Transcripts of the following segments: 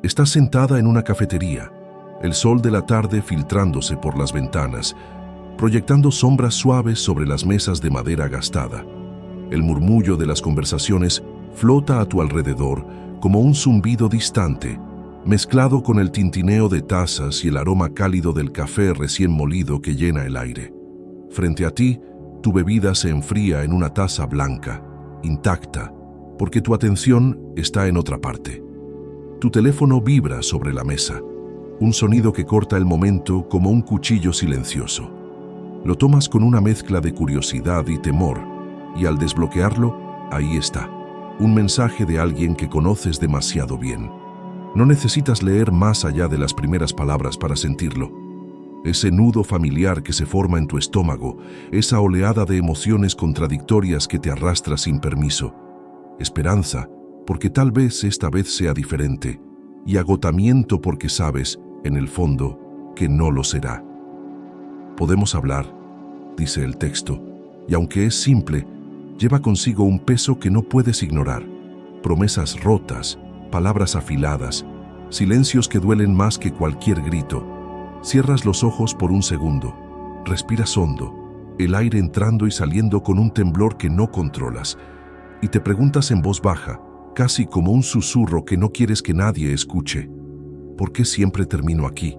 Estás sentada en una cafetería, el sol de la tarde filtrándose por las ventanas, proyectando sombras suaves sobre las mesas de madera gastada. El murmullo de las conversaciones flota a tu alrededor como un zumbido distante, mezclado con el tintineo de tazas y el aroma cálido del café recién molido que llena el aire. Frente a ti, tu bebida se enfría en una taza blanca, intacta, porque tu atención está en otra parte. Tu teléfono vibra sobre la mesa, un sonido que corta el momento como un cuchillo silencioso. Lo tomas con una mezcla de curiosidad y temor, y al desbloquearlo, ahí está, un mensaje de alguien que conoces demasiado bien. No necesitas leer más allá de las primeras palabras para sentirlo. Ese nudo familiar que se forma en tu estómago, esa oleada de emociones contradictorias que te arrastra sin permiso. Esperanza, porque tal vez esta vez sea diferente, y agotamiento porque sabes, en el fondo, que no lo será. Podemos hablar, dice el texto, y aunque es simple, lleva consigo un peso que no puedes ignorar. Promesas rotas, palabras afiladas, silencios que duelen más que cualquier grito. Cierras los ojos por un segundo, respiras hondo, el aire entrando y saliendo con un temblor que no controlas, y te preguntas en voz baja, casi como un susurro que no quieres que nadie escuche: ¿por qué siempre termino aquí?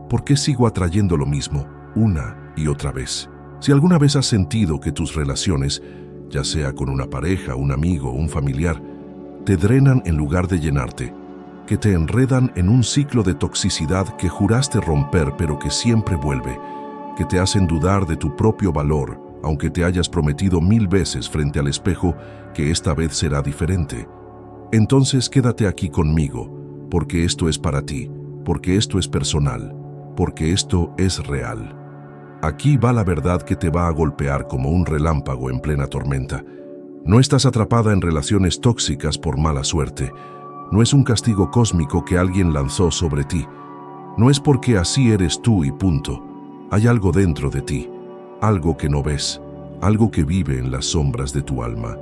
¿Por qué sigo atrayendo lo mismo, una y otra vez? Si alguna vez has sentido que tus relaciones, ya sea con una pareja, un amigo, un familiar, te drenan en lugar de llenarte, que te enredan en un ciclo de toxicidad que juraste romper pero que siempre vuelve, que te hacen dudar de tu propio valor, aunque te hayas prometido 1000 veces frente al espejo que esta vez será diferente, entonces quédate aquí conmigo, porque esto es para ti, porque esto es personal, porque esto es real. Aquí va la verdad que te va a golpear como un relámpago en plena tormenta. No estás atrapada en relaciones tóxicas por mala suerte. No es un castigo cósmico que alguien lanzó sobre ti. No es porque así eres tú y punto. Hay algo dentro de ti, algo que no ves, algo que vive en las sombras de tu alma,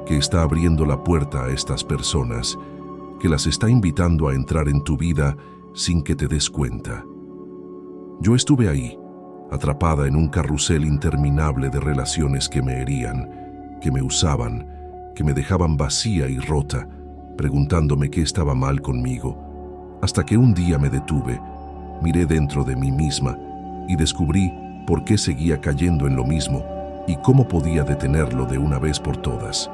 que está abriendo la puerta a estas personas, que las está invitando a entrar en tu vida sin que te des cuenta. Yo estuve ahí, atrapada en un carrusel interminable de relaciones que me herían, que me usaban, que me dejaban vacía y rota, preguntándome qué estaba mal conmigo, hasta que un día me detuve, miré dentro de mí misma y descubrí por qué seguía cayendo en lo mismo y cómo podía detenerlo de una vez por todas.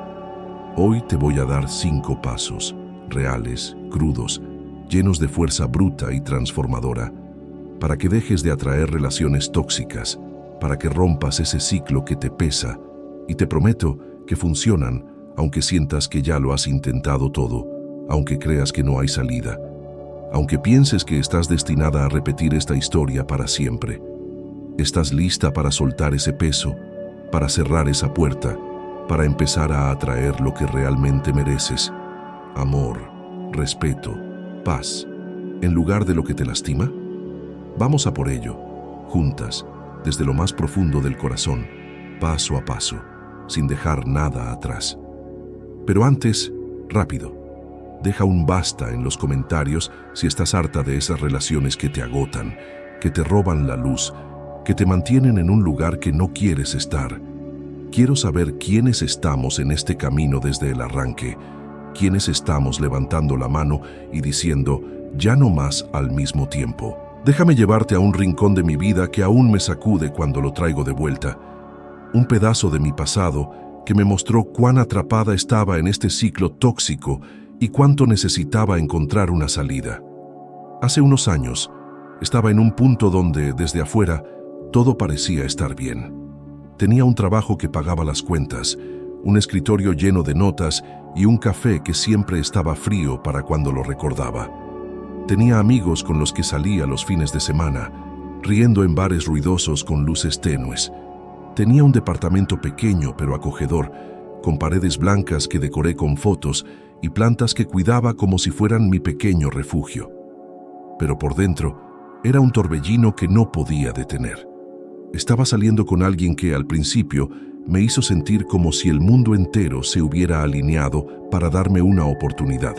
Hoy te voy a dar 5 pasos, reales, crudos, llenos de fuerza bruta y transformadora, para que dejes de atraer relaciones tóxicas, para que rompas ese ciclo que te pesa, y te prometo que funcionan, aunque sientas que ya lo has intentado todo, aunque creas que no hay salida, aunque pienses que estás destinada a repetir esta historia para siempre. ¿Estás lista para soltar ese peso, para cerrar esa puerta, para empezar a atraer lo que realmente mereces? Amor, respeto, paz, en lugar de lo que te lastima. Vamos a por ello, juntas, desde lo más profundo del corazón, paso a paso, sin dejar nada atrás. Pero antes, rápido, deja un basta en los comentarios si estás harta de esas relaciones que te agotan, que te roban la luz, que te mantienen en un lugar que no quieres estar. Quiero saber quiénes estamos en este camino desde el arranque, quiénes estamos levantando la mano y diciendo, ya no más al mismo tiempo. Déjame llevarte a un rincón de mi vida que aún me sacude cuando lo traigo de vuelta. Un pedazo de mi pasado que me mostró cuán atrapada estaba en este ciclo tóxico y cuánto necesitaba encontrar una salida. Hace unos años, estaba en un punto donde, desde afuera, todo parecía estar bien. Tenía un trabajo que pagaba las cuentas, un escritorio lleno de notas y un café que siempre estaba frío para cuando lo recordaba. Tenía amigos con los que salía los fines de semana, riendo en bares ruidosos con luces tenues. Tenía un departamento pequeño pero acogedor, con paredes blancas que decoré con fotos y plantas que cuidaba como si fueran mi pequeño refugio. Pero por dentro, era un torbellino que no podía detener. Estaba saliendo con alguien que al principio me hizo sentir como si el mundo entero se hubiera alineado para darme una oportunidad.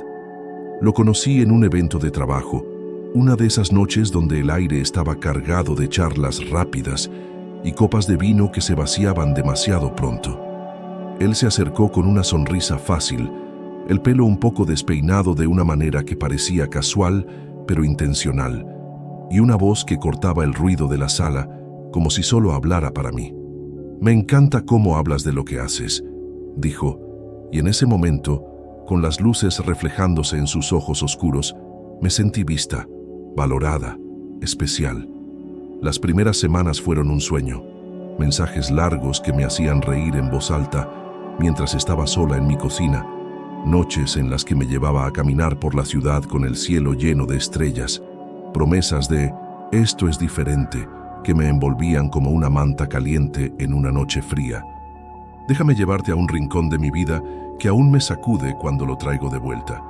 Lo conocí en un evento de trabajo, una de esas noches donde el aire estaba cargado de charlas rápidas y copas de vino que se vaciaban demasiado pronto. Él se acercó con una sonrisa fácil, el pelo un poco despeinado de una manera que parecía casual, pero intencional, y una voz que cortaba el ruido de la sala, como si solo hablara para mí. «Me encanta cómo hablas de lo que haces», dijo, y en ese momento, con las luces reflejándose en sus ojos oscuros, me sentí vista, valorada, especial. Las primeras semanas fueron un sueño, mensajes largos que me hacían reír en voz alta mientras estaba sola en mi cocina, noches en las que me llevaba a caminar por la ciudad con el cielo lleno de estrellas, promesas de «esto es diferente», que me envolvían como una manta caliente en una noche fría. Déjame llevarte a un rincón de mi vida que aún me sacude cuando lo traigo de vuelta.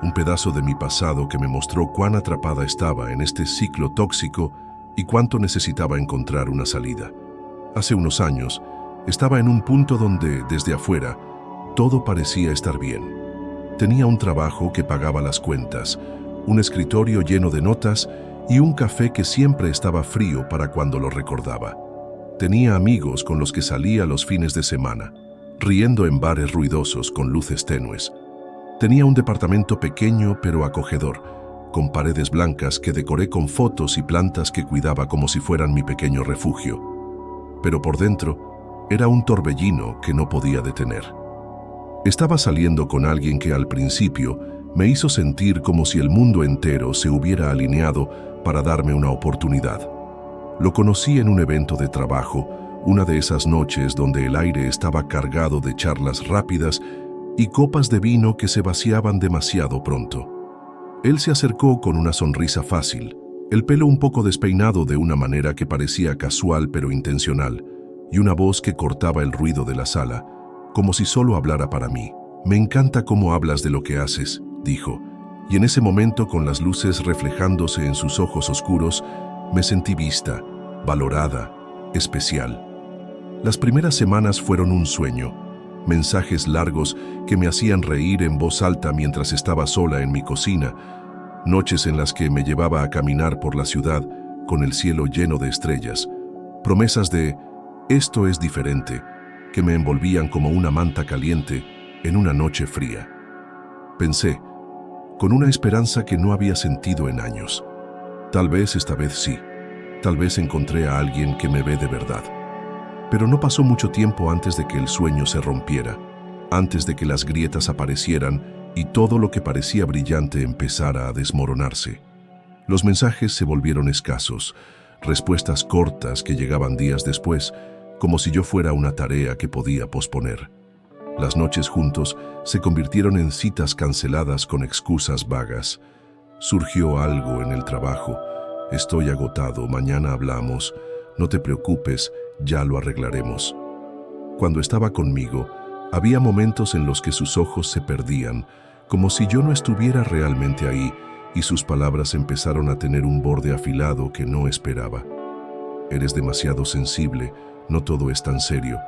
Un pedazo de mi pasado que me mostró cuán atrapada estaba en este ciclo tóxico y cuánto necesitaba encontrar una salida. Hace unos años, estaba en un punto donde, desde afuera, todo parecía estar bien. Tenía un trabajo que pagaba las cuentas, un escritorio lleno de notas y un café que siempre estaba frío para cuando lo recordaba. Tenía amigos con los que salía los fines de semana, riendo en bares ruidosos con luces tenues. Tenía un departamento pequeño pero acogedor, con paredes blancas que decoré con fotos y plantas que cuidaba como si fueran mi pequeño refugio. Pero por dentro, era un torbellino que no podía detener. Estaba saliendo con alguien que al principio me hizo sentir como si el mundo entero se hubiera alineado para darme una oportunidad. Lo conocí en un evento de trabajo, una de esas noches donde el aire estaba cargado de charlas rápidas y copas de vino que se vaciaban demasiado pronto. Él se acercó con una sonrisa fácil, el pelo un poco despeinado de una manera que parecía casual pero intencional, y una voz que cortaba el ruido de la sala, como si solo hablara para mí. «Me encanta cómo hablas de lo que haces», dijo, y en ese momento, con las luces reflejándose en sus ojos oscuros, me sentí vista, valorada, especial. Las primeras semanas fueron un sueño, mensajes largos que me hacían reír en voz alta mientras estaba sola en mi cocina, noches en las que me llevaba a caminar por la ciudad con el cielo lleno de estrellas, promesas de «esto es diferente», que me envolvían como una manta caliente en una noche fría. Pensé, con una esperanza que no había sentido en años. Tal vez esta vez sí. Tal vez encontré a alguien que me ve de verdad. Pero no pasó mucho tiempo antes de que el sueño se rompiera, antes de que las grietas aparecieran y todo lo que parecía brillante empezara a desmoronarse. Los mensajes se volvieron escasos, respuestas cortas que llegaban días después, como si yo fuera una tarea que podía posponer. Las noches juntos se convirtieron en citas canceladas con excusas vagas. Surgió algo en el trabajo. «Estoy agotado, mañana hablamos. No te preocupes, ya lo arreglaremos». Cuando estaba conmigo, había momentos en los que sus ojos se perdían, como si yo no estuviera realmente ahí, y sus palabras empezaron a tener un borde afilado que no esperaba. «Eres demasiado sensible, no todo es tan serio.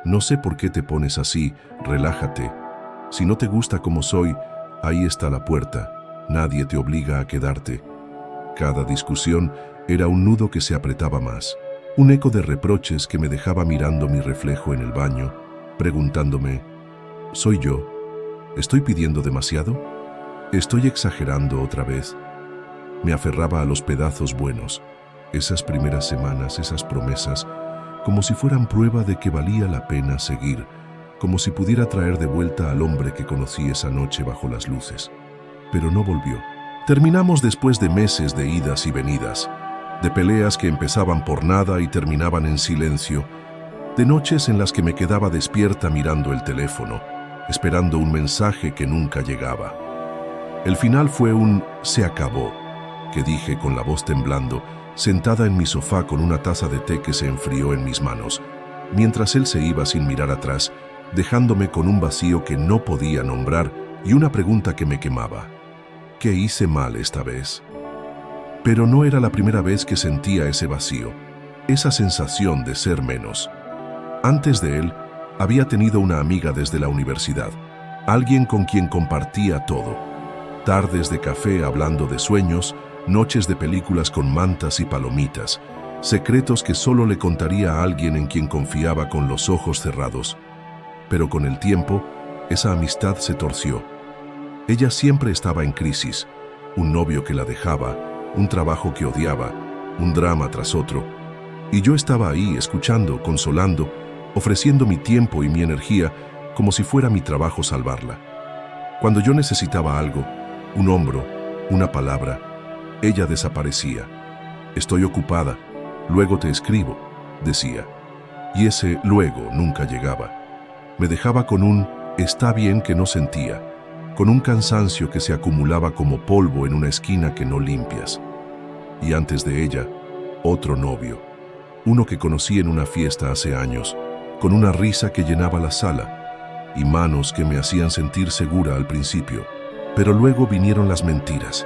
No sé por qué te pones así, relájate. Si no te gusta como soy, ahí está la puerta. Nadie te obliga a quedarte». Cada discusión era un nudo que se apretaba más, un eco de reproches que me dejaba mirando mi reflejo en el baño, preguntándome, ¿soy yo? ¿Estoy pidiendo demasiado? ¿Estoy exagerando otra vez? Me aferraba a los pedazos buenos, esas primeras semanas, esas promesas, como si fueran prueba de que valía la pena seguir, como si pudiera traer de vuelta al hombre que conocí esa noche bajo las luces. Pero no volvió. Terminamos después de meses de idas y venidas, de peleas que empezaban por nada y terminaban en silencio, de noches en las que me quedaba despierta mirando el teléfono, esperando un mensaje que nunca llegaba. El final fue un «se acabó», que dije con la voz temblando, sentada en mi sofá con una taza de té que se enfrió en mis manos, mientras él se iba sin mirar atrás, dejándome con un vacío que no podía nombrar y una pregunta que me quemaba. ¿Qué hice mal esta vez? Pero no era la primera vez que sentía ese vacío, esa sensación de ser menos. Antes de él, había tenido una amiga desde la universidad, alguien con quien compartía todo. Tardes de café hablando de sueños, noches de películas con mantas y palomitas, secretos que solo le contaría a alguien en quien confiaba con los ojos cerrados. Pero con el tiempo, esa amistad se torció. Ella siempre estaba en crisis, un novio que la dejaba, un trabajo que odiaba, un drama tras otro. Y yo estaba ahí escuchando, consolando, ofreciendo mi tiempo y mi energía como si fuera mi trabajo salvarla. Cuando yo necesitaba algo, un hombro, una palabra, ella desaparecía. Estoy ocupada, luego te escribo, decía. Y ese luego nunca llegaba. Me dejaba con un está bien que no sentía, con un cansancio que se acumulaba como polvo en una esquina que no limpias. Y antes de ella, otro novio, uno que conocí en una fiesta hace años, con una risa que llenaba la sala y manos que me hacían sentir segura al principio. Pero luego vinieron las mentiras,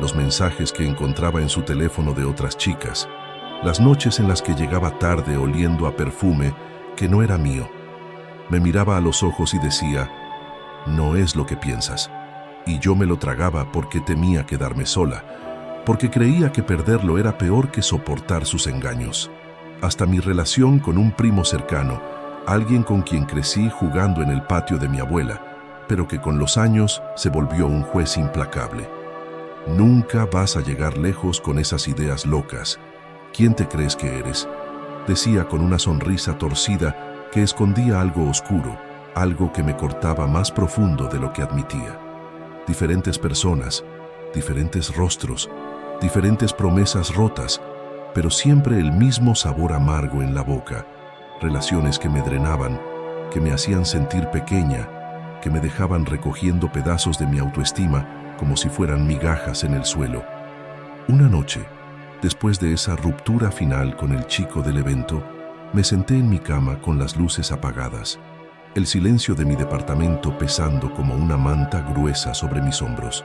los mensajes que encontraba en su teléfono de otras chicas, las noches en las que llegaba tarde oliendo a perfume que no era mío. Me miraba a los ojos y decía, no es lo que piensas. Y yo me lo tragaba porque temía quedarme sola, porque creía que perderlo era peor que soportar sus engaños. Hasta mi relación con un primo cercano, alguien con quien crecí jugando en el patio de mi abuela, pero que con los años se volvió un juez implacable. Nunca vas a llegar lejos con esas ideas locas. ¿Quién te crees que eres?, decía con una sonrisa torcida que escondía algo oscuro, algo que me cortaba más profundo de lo que admitía. Diferentes personas, diferentes rostros, diferentes promesas rotas, pero siempre el mismo sabor amargo en la boca, relaciones que me drenaban, que me hacían sentir pequeña, que me dejaban recogiendo pedazos de mi autoestima como si fueran migajas en el suelo. Una noche, después de esa ruptura final con el chico del evento, me senté en mi cama con las luces apagadas, el silencio de mi departamento pesando como una manta gruesa sobre mis hombros.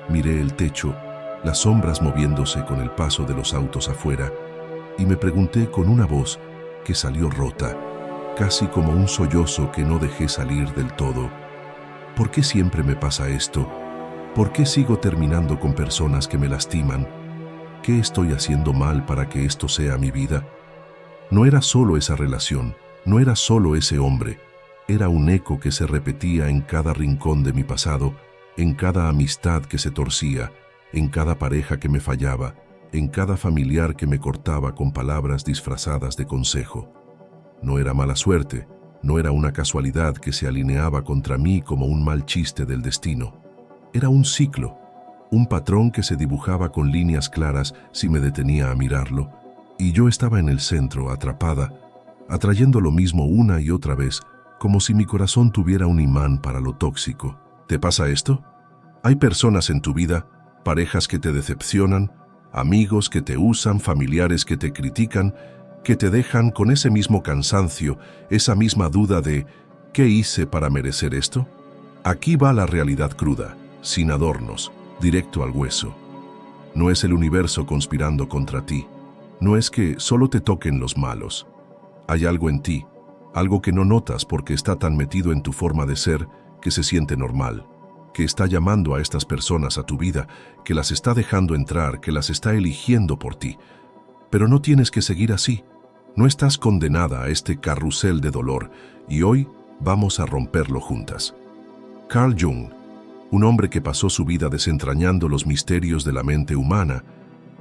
Miré el techo, las sombras moviéndose con el paso de los autos afuera, y me pregunté con una voz que salió rota, casi como un sollozo que no dejé salir del todo: ¿por qué siempre me pasa esto? ¿Por qué sigo terminando con personas que me lastiman? ¿Qué estoy haciendo mal para que esto sea mi vida? No era solo esa relación, no era solo ese hombre, era un eco que se repetía en cada rincón de mi pasado, en cada amistad que se torcía, en cada pareja que me fallaba, en cada familiar que me cortaba con palabras disfrazadas de consejo. No era mala suerte, no era una casualidad que se alineaba contra mí como un mal chiste del destino. Era un ciclo, un patrón que se dibujaba con líneas claras si me detenía a mirarlo, y yo estaba en el centro, atrapada, atrayendo lo mismo una y otra vez, como si mi corazón tuviera un imán para lo tóxico. ¿Te pasa esto? Hay personas en tu vida, parejas que te decepcionan, amigos que te usan, familiares que te critican, que te dejan con ese mismo cansancio, esa misma duda de ¿qué hice para merecer esto? Aquí va la realidad cruda, sin adornos, directo al hueso. No es el universo conspirando contra ti. No es que solo te toquen los malos. Hay algo en ti, algo que no notas porque está tan metido en tu forma de ser que se siente normal, que está llamando a estas personas a tu vida, que las está dejando entrar, que las está eligiendo por ti. Pero no tienes que seguir así. No estás condenada a este carrusel de dolor, y hoy vamos a romperlo juntas. Carl Jung, un hombre que pasó su vida desentrañando los misterios de la mente humana,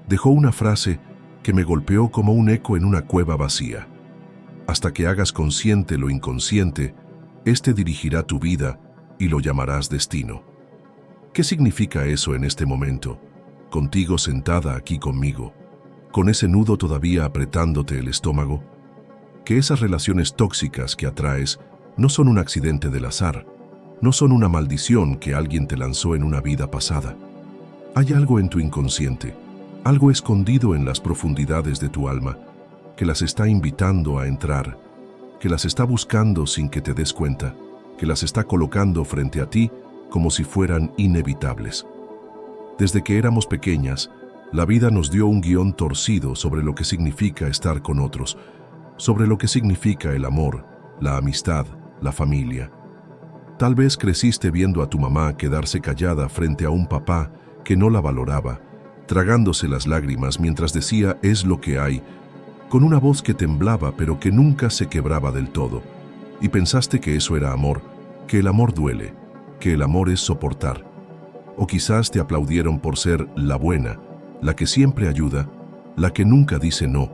dejó una frase que me golpeó como un eco en una cueva vacía. Hasta que hagas consciente lo inconsciente, este dirigirá tu vida y lo llamarás destino. ¿Qué significa eso en este momento? Contigo sentada aquí conmigo, con ese nudo todavía apretándote el estómago. Que esas relaciones tóxicas que atraes no son un accidente del azar, no son una maldición que alguien te lanzó en una vida pasada. Hay algo en tu inconsciente, algo escondido en las profundidades de tu alma, que las está invitando a entrar, que las está buscando sin que te des cuenta, que las está colocando frente a ti como si fueran inevitables. Desde que éramos pequeñas, la vida nos dio un guión torcido sobre lo que significa estar con otros, sobre lo que significa el amor, la amistad, la familia. Tal vez creciste viendo a tu mamá quedarse callada frente a un papá que no la valoraba, tragándose las lágrimas mientras decía "es lo que hay", con una voz que temblaba pero que nunca se quebraba del todo. Y pensaste que eso era amor, que el amor duele, que el amor es soportar. O quizás te aplaudieron por ser la buena, la que siempre ayuda, la que nunca dice no,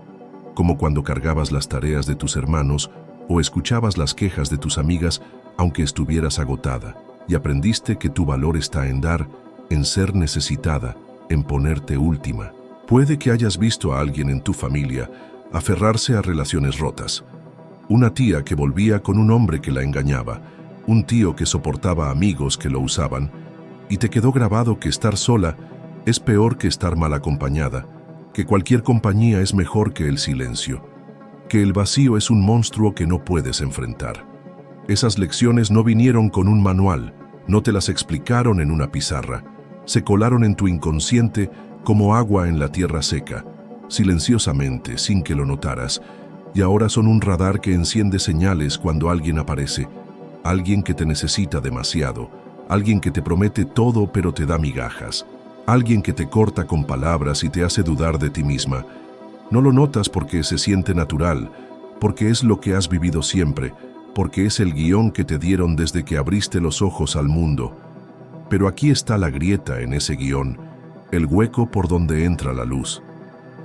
como cuando cargabas las tareas de tus hermanos o escuchabas las quejas de tus amigas aunque estuvieras agotada, y aprendiste que tu valor está en dar, en ser necesitada, en ponerte última. Puede que hayas visto a alguien en tu familia aferrarse a relaciones rotas. Una tía que volvía con un hombre que la engañaba, un tío que soportaba amigos que lo usaban, y te quedó grabado que estar sola es peor que estar mal acompañada, que cualquier compañía es mejor que el silencio, que el vacío es un monstruo que no puedes enfrentar. Esas lecciones no vinieron con un manual, no te las explicaron en una pizarra, se colaron en tu inconsciente como agua en la tierra seca, silenciosamente, sin que lo notaras, y ahora son un radar que enciende señales cuando alguien aparece, alguien que te necesita demasiado, alguien que te promete todo pero te da migajas, alguien que te corta con palabras y te hace dudar de ti misma. No lo notas porque se siente natural, porque es lo que has vivido siempre, porque es el guión que te dieron desde que abriste los ojos al mundo. Pero aquí está la grieta en ese guión, el hueco por donde entra la luz.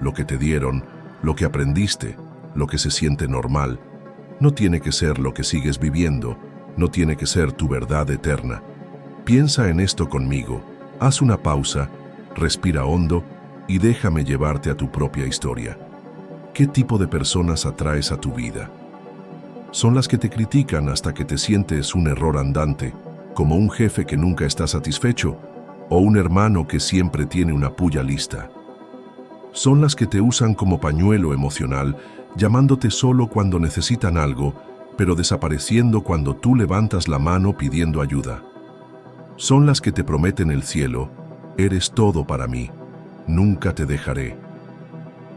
Lo que te dieron, lo que aprendiste, lo que se siente normal, no tiene que ser lo que sigues viviendo, no tiene que ser tu verdad eterna. Piensa en esto conmigo, haz una pausa, respira hondo y déjame llevarte a tu propia historia. ¿Qué tipo de personas atraes a tu vida? ¿Son las que te critican hasta que te sientes un error andante, como un jefe que nunca está satisfecho, o un hermano que siempre tiene una puya lista? ¿Son las que te usan como pañuelo emocional, llamándote solo cuando necesitan algo, pero desapareciendo cuando tú levantas la mano pidiendo ayuda? ¿Son las que te prometen el cielo, eres todo para mí, nunca te dejaré,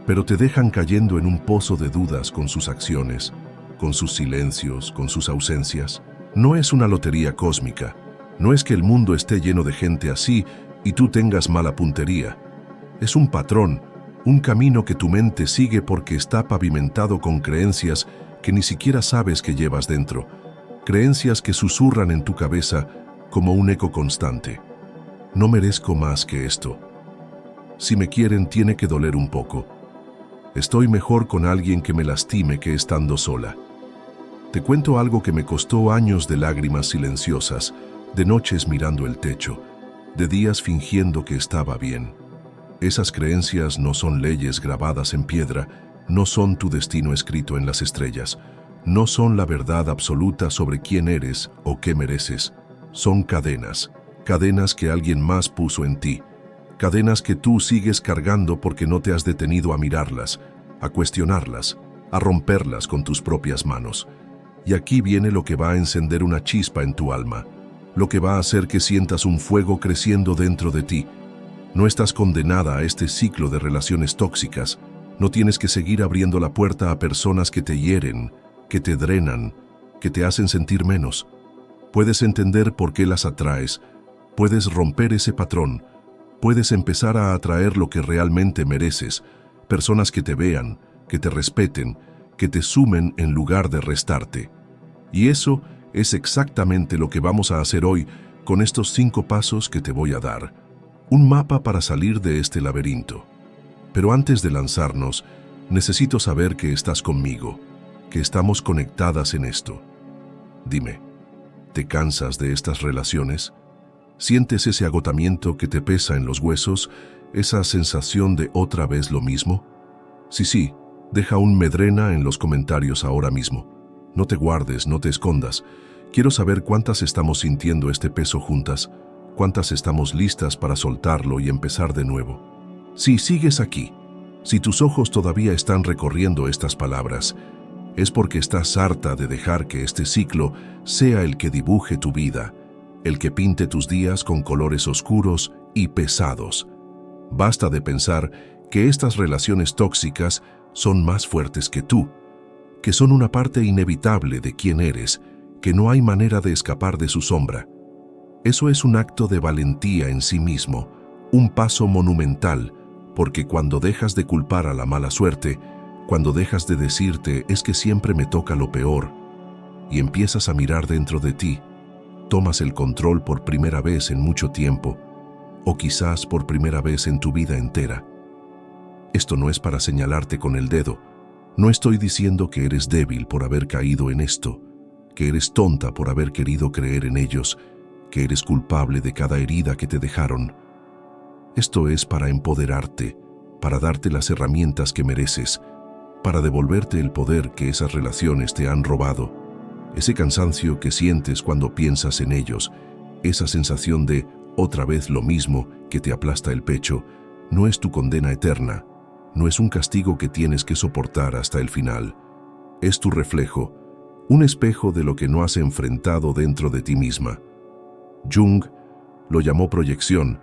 pero te dejan cayendo en un pozo de dudas con sus acciones, con sus silencios, con sus ausencias? No es una lotería cósmica, no es que el mundo esté lleno de gente así y tú tengas mala puntería. Es un patrón, un camino que tu mente sigue porque está pavimentado con creencias que ni siquiera sabes que llevas dentro, creencias que susurran en tu cabeza como un eco constante. No merezco más que esto. Si me quieren, tiene que doler un poco. Estoy mejor con alguien que me lastime que estando sola. Te cuento algo que me costó años de lágrimas silenciosas, de noches mirando el techo, de días fingiendo que estaba bien. Esas creencias no son leyes grabadas en piedra, no son tu destino escrito en las estrellas, no son la verdad absoluta sobre quién eres o qué mereces. Son cadenas, cadenas que alguien más puso en ti, cadenas que tú sigues cargando porque no te has detenido a mirarlas, a cuestionarlas, a romperlas con tus propias manos. Y aquí viene lo que va a encender una chispa en tu alma, lo que va a hacer que sientas un fuego creciendo dentro de ti. No estás condenada a este ciclo de relaciones tóxicas, no tienes que seguir abriendo la puerta a personas que te hieren, que te drenan, que te hacen sentir menos. Puedes entender por qué las atraes, puedes romper ese patrón, puedes empezar a atraer lo que realmente mereces, personas que te vean, que te respeten, que te sumen en lugar de restarte. Y eso es exactamente lo que vamos a hacer hoy con estos 5 pasos que te voy a dar. Un mapa para salir de este laberinto. Pero antes de lanzarnos, necesito saber que estás conmigo, que estamos conectadas en esto. Dime, ¿te cansas de estas relaciones? ¿Sientes ese agotamiento que te pesa en los huesos, esa sensación de otra vez lo mismo? Sí, deja un medrena en los comentarios ahora mismo. No te guardes, no te escondas. Quiero saber cuántas estamos sintiendo este peso juntas, cuántas estamos listas para soltarlo y empezar de nuevo. Si sigues aquí, si tus ojos todavía están recorriendo estas palabras, es porque estás harta de dejar que este ciclo sea el que dibuje tu vida, el que pinte tus días con colores oscuros y pesados. Basta de pensar que estas relaciones tóxicas son más fuertes que tú, que son una parte inevitable de quién eres que no hay manera de escapar de su sombra. Eso es un acto de valentía en sí mismo, un paso monumental, porque cuando dejas de culpar a la mala suerte, cuando dejas de decirte es que siempre me toca lo peor, y empiezas a mirar dentro de ti, tomas el control por primera vez en mucho tiempo, o quizás por primera vez en tu vida entera. Esto no es para señalarte con el dedo. No estoy diciendo que eres débil por haber caído en esto, que eres tonta por haber querido creer en ellos, que eres culpable de cada herida que te dejaron. Esto es para empoderarte, para darte las herramientas que mereces, para devolverte el poder que esas relaciones te han robado, ese cansancio que sientes cuando piensas en ellos, esa sensación de otra vez lo mismo que te aplasta el pecho, no es tu condena eterna, no es un castigo que tienes que soportar hasta el final. Es tu reflejo, un espejo de lo que no has enfrentado dentro de ti misma. Jung lo llamó proyección,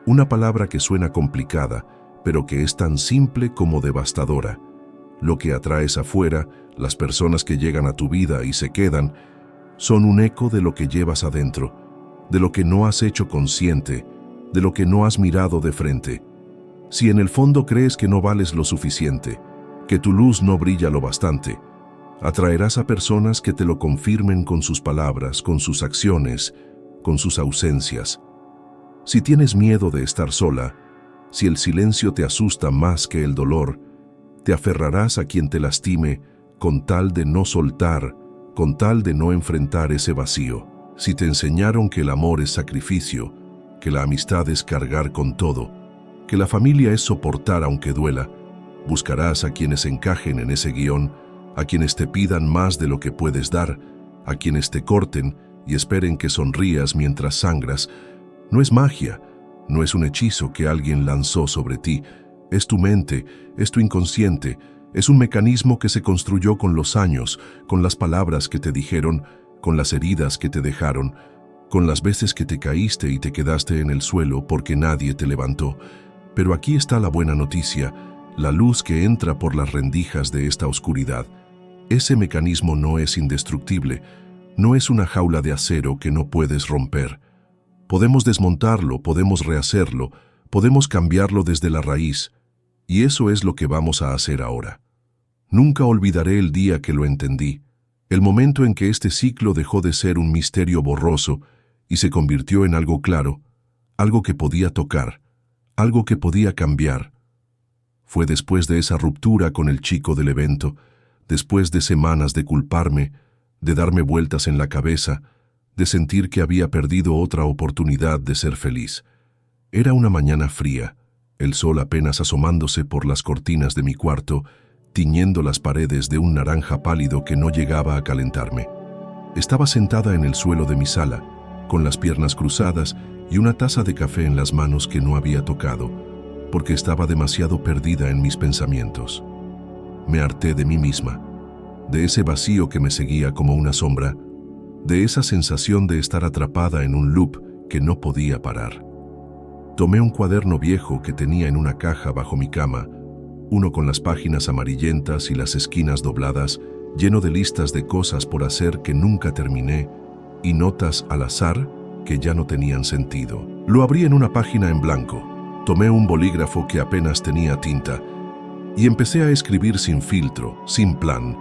una palabra que suena complicada, pero que es tan simple como devastadora. Lo que atraes afuera, las personas que llegan a tu vida y se quedan, son un eco de lo que llevas adentro, de lo que no has hecho consciente, de lo que no has mirado de frente. Si en el fondo crees que no vales lo suficiente, que tu luz no brilla lo bastante, atraerás a personas que te lo confirmen con sus palabras, con sus acciones, con sus ausencias. Si tienes miedo de estar sola, si el silencio te asusta más que el dolor, te aferrarás a quien te lastime con tal de no soltar, con tal de no enfrentar ese vacío. Si te enseñaron que el amor es sacrificio, que la amistad es cargar con todo, que la familia es soportar aunque duela, buscarás a quienes encajen en ese guión, a quienes te pidan más de lo que puedes dar, a quienes te corten y esperen que sonrías mientras sangras. No es magia, no es un hechizo que alguien lanzó sobre ti, es tu mente, es tu inconsciente, es un mecanismo que se construyó con los años, con las palabras que te dijeron, con las heridas que te dejaron, con las veces que te caíste y te quedaste en el suelo porque nadie te levantó. Pero aquí está la buena noticia, la luz que entra por las rendijas de esta oscuridad. Ese mecanismo no es indestructible, no es una jaula de acero que no puedes romper. Podemos desmontarlo, podemos rehacerlo, podemos cambiarlo desde la raíz, y eso es lo que vamos a hacer ahora. Nunca olvidaré el día que lo entendí, el momento en que este ciclo dejó de ser un misterio borroso y se convirtió en algo claro, algo que podía tocar, algo que podía cambiar. Fue después de esa ruptura con el chico del evento, después de semanas de culparme, de darme vueltas en la cabeza, de sentir que había perdido otra oportunidad de ser feliz. Era una mañana fría, el sol apenas asomándose por las cortinas de mi cuarto, tiñendo las paredes de un naranja pálido que no llegaba a calentarme. Estaba sentada en el suelo de mi sala, con las piernas cruzadas y una taza de café en las manos que no había tocado, porque estaba demasiado perdida en mis pensamientos. Me harté de mí misma, de ese vacío que me seguía como una sombra, de esa sensación de estar atrapada en un loop que no podía parar. Tomé un cuaderno viejo que tenía en una caja bajo mi cama, uno con las páginas amarillentas y las esquinas dobladas, lleno de listas de cosas por hacer que nunca terminé y notas al azar que ya no tenían sentido. Lo abrí en una página en blanco, tomé un bolígrafo que apenas tenía tinta y empecé a escribir sin filtro, sin plan,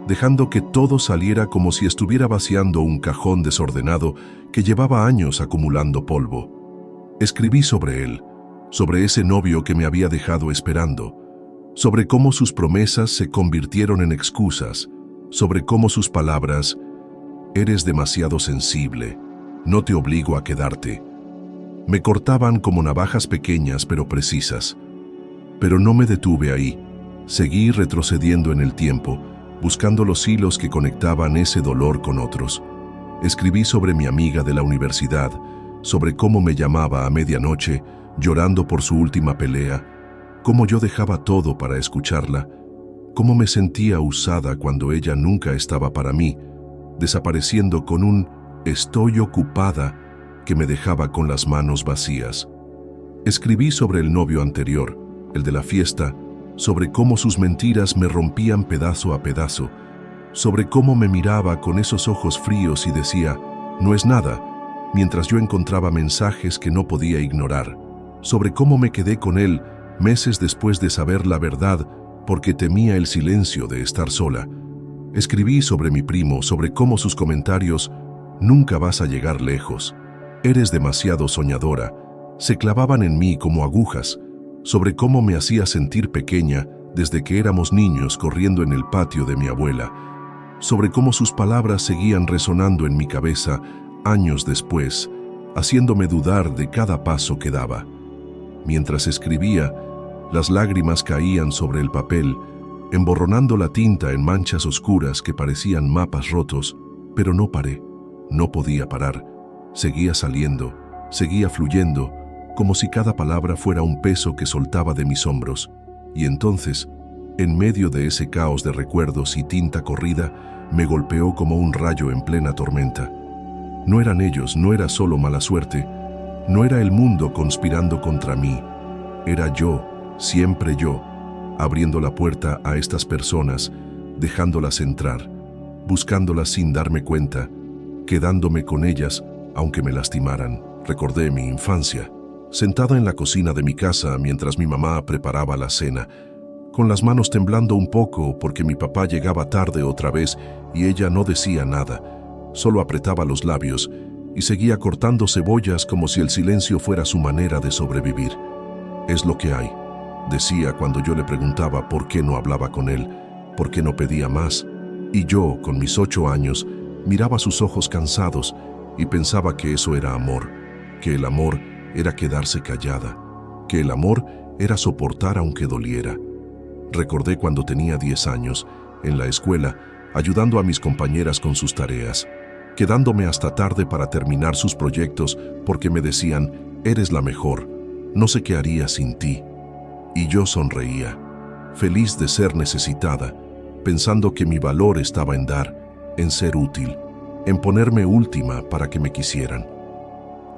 dejando que todo saliera como si estuviera vaciando un cajón desordenado que llevaba años acumulando polvo. Escribí sobre él, sobre ese novio que me había dejado esperando, sobre cómo sus promesas se convirtieron en excusas, sobre cómo sus palabras, «Eres demasiado sensible, no te obligo a quedarte», me cortaban como navajas pequeñas pero precisas. Pero no me detuve ahí, seguí retrocediendo en el tiempo, buscando los hilos que conectaban ese dolor con otros. Escribí sobre mi amiga de la universidad, sobre cómo me llamaba a medianoche, llorando por su última pelea, cómo yo dejaba todo para escucharla, cómo me sentía usada cuando ella nunca estaba para mí, desapareciendo con un «estoy ocupada» que me dejaba con las manos vacías. Escribí sobre el novio anterior, el de la fiesta, sobre cómo sus mentiras me rompían pedazo a pedazo, sobre cómo me miraba con esos ojos fríos y decía, no es nada, mientras yo encontraba mensajes que no podía ignorar, sobre cómo me quedé con él meses después de saber la verdad porque temía el silencio de estar sola. Escribí sobre mi primo, sobre cómo sus comentarios, nunca vas a llegar lejos, eres demasiado soñadora, se clavaban en mí como agujas, sobre cómo me hacía sentir pequeña desde que éramos niños corriendo en el patio de mi abuela, sobre cómo sus palabras seguían resonando en mi cabeza años después, haciéndome dudar de cada paso que daba. Mientras escribía, las lágrimas caían sobre el papel, emborronando la tinta en manchas oscuras que parecían mapas rotos, pero no paré, no podía parar. Seguía saliendo, seguía fluyendo, como si cada palabra fuera un peso que soltaba de mis hombros. Y entonces, en medio de ese caos de recuerdos y tinta corrida, me golpeó como un rayo en plena tormenta. No eran ellos, no era solo mala suerte, no era el mundo conspirando contra mí, era yo, siempre yo, abriendo la puerta a estas personas, dejándolas entrar, buscándolas sin darme cuenta, quedándome con ellas aunque me lastimaran. Recordé mi infancia, sentada en la cocina de mi casa mientras mi mamá preparaba la cena, con las manos temblando un poco porque mi papá llegaba tarde otra vez y ella no decía nada, solo apretaba los labios y seguía cortando cebollas como si el silencio fuera su manera de sobrevivir. Es lo que hay, decía cuando yo le preguntaba por qué no hablaba con él, por qué no pedía más, y yo, con mis 8 años, miraba sus ojos cansados y pensaba que eso era amor, que el amor era quedarse callada, que el amor era soportar aunque doliera. Recordé cuando tenía 10 años, en la escuela, ayudando a mis compañeras con sus tareas, quedándome hasta tarde para terminar sus proyectos porque me decían, eres la mejor, no sé qué haría sin ti. Y yo sonreía, feliz de ser necesitada, pensando que mi valor estaba en dar, en ser útil, en ponerme última para que me quisieran.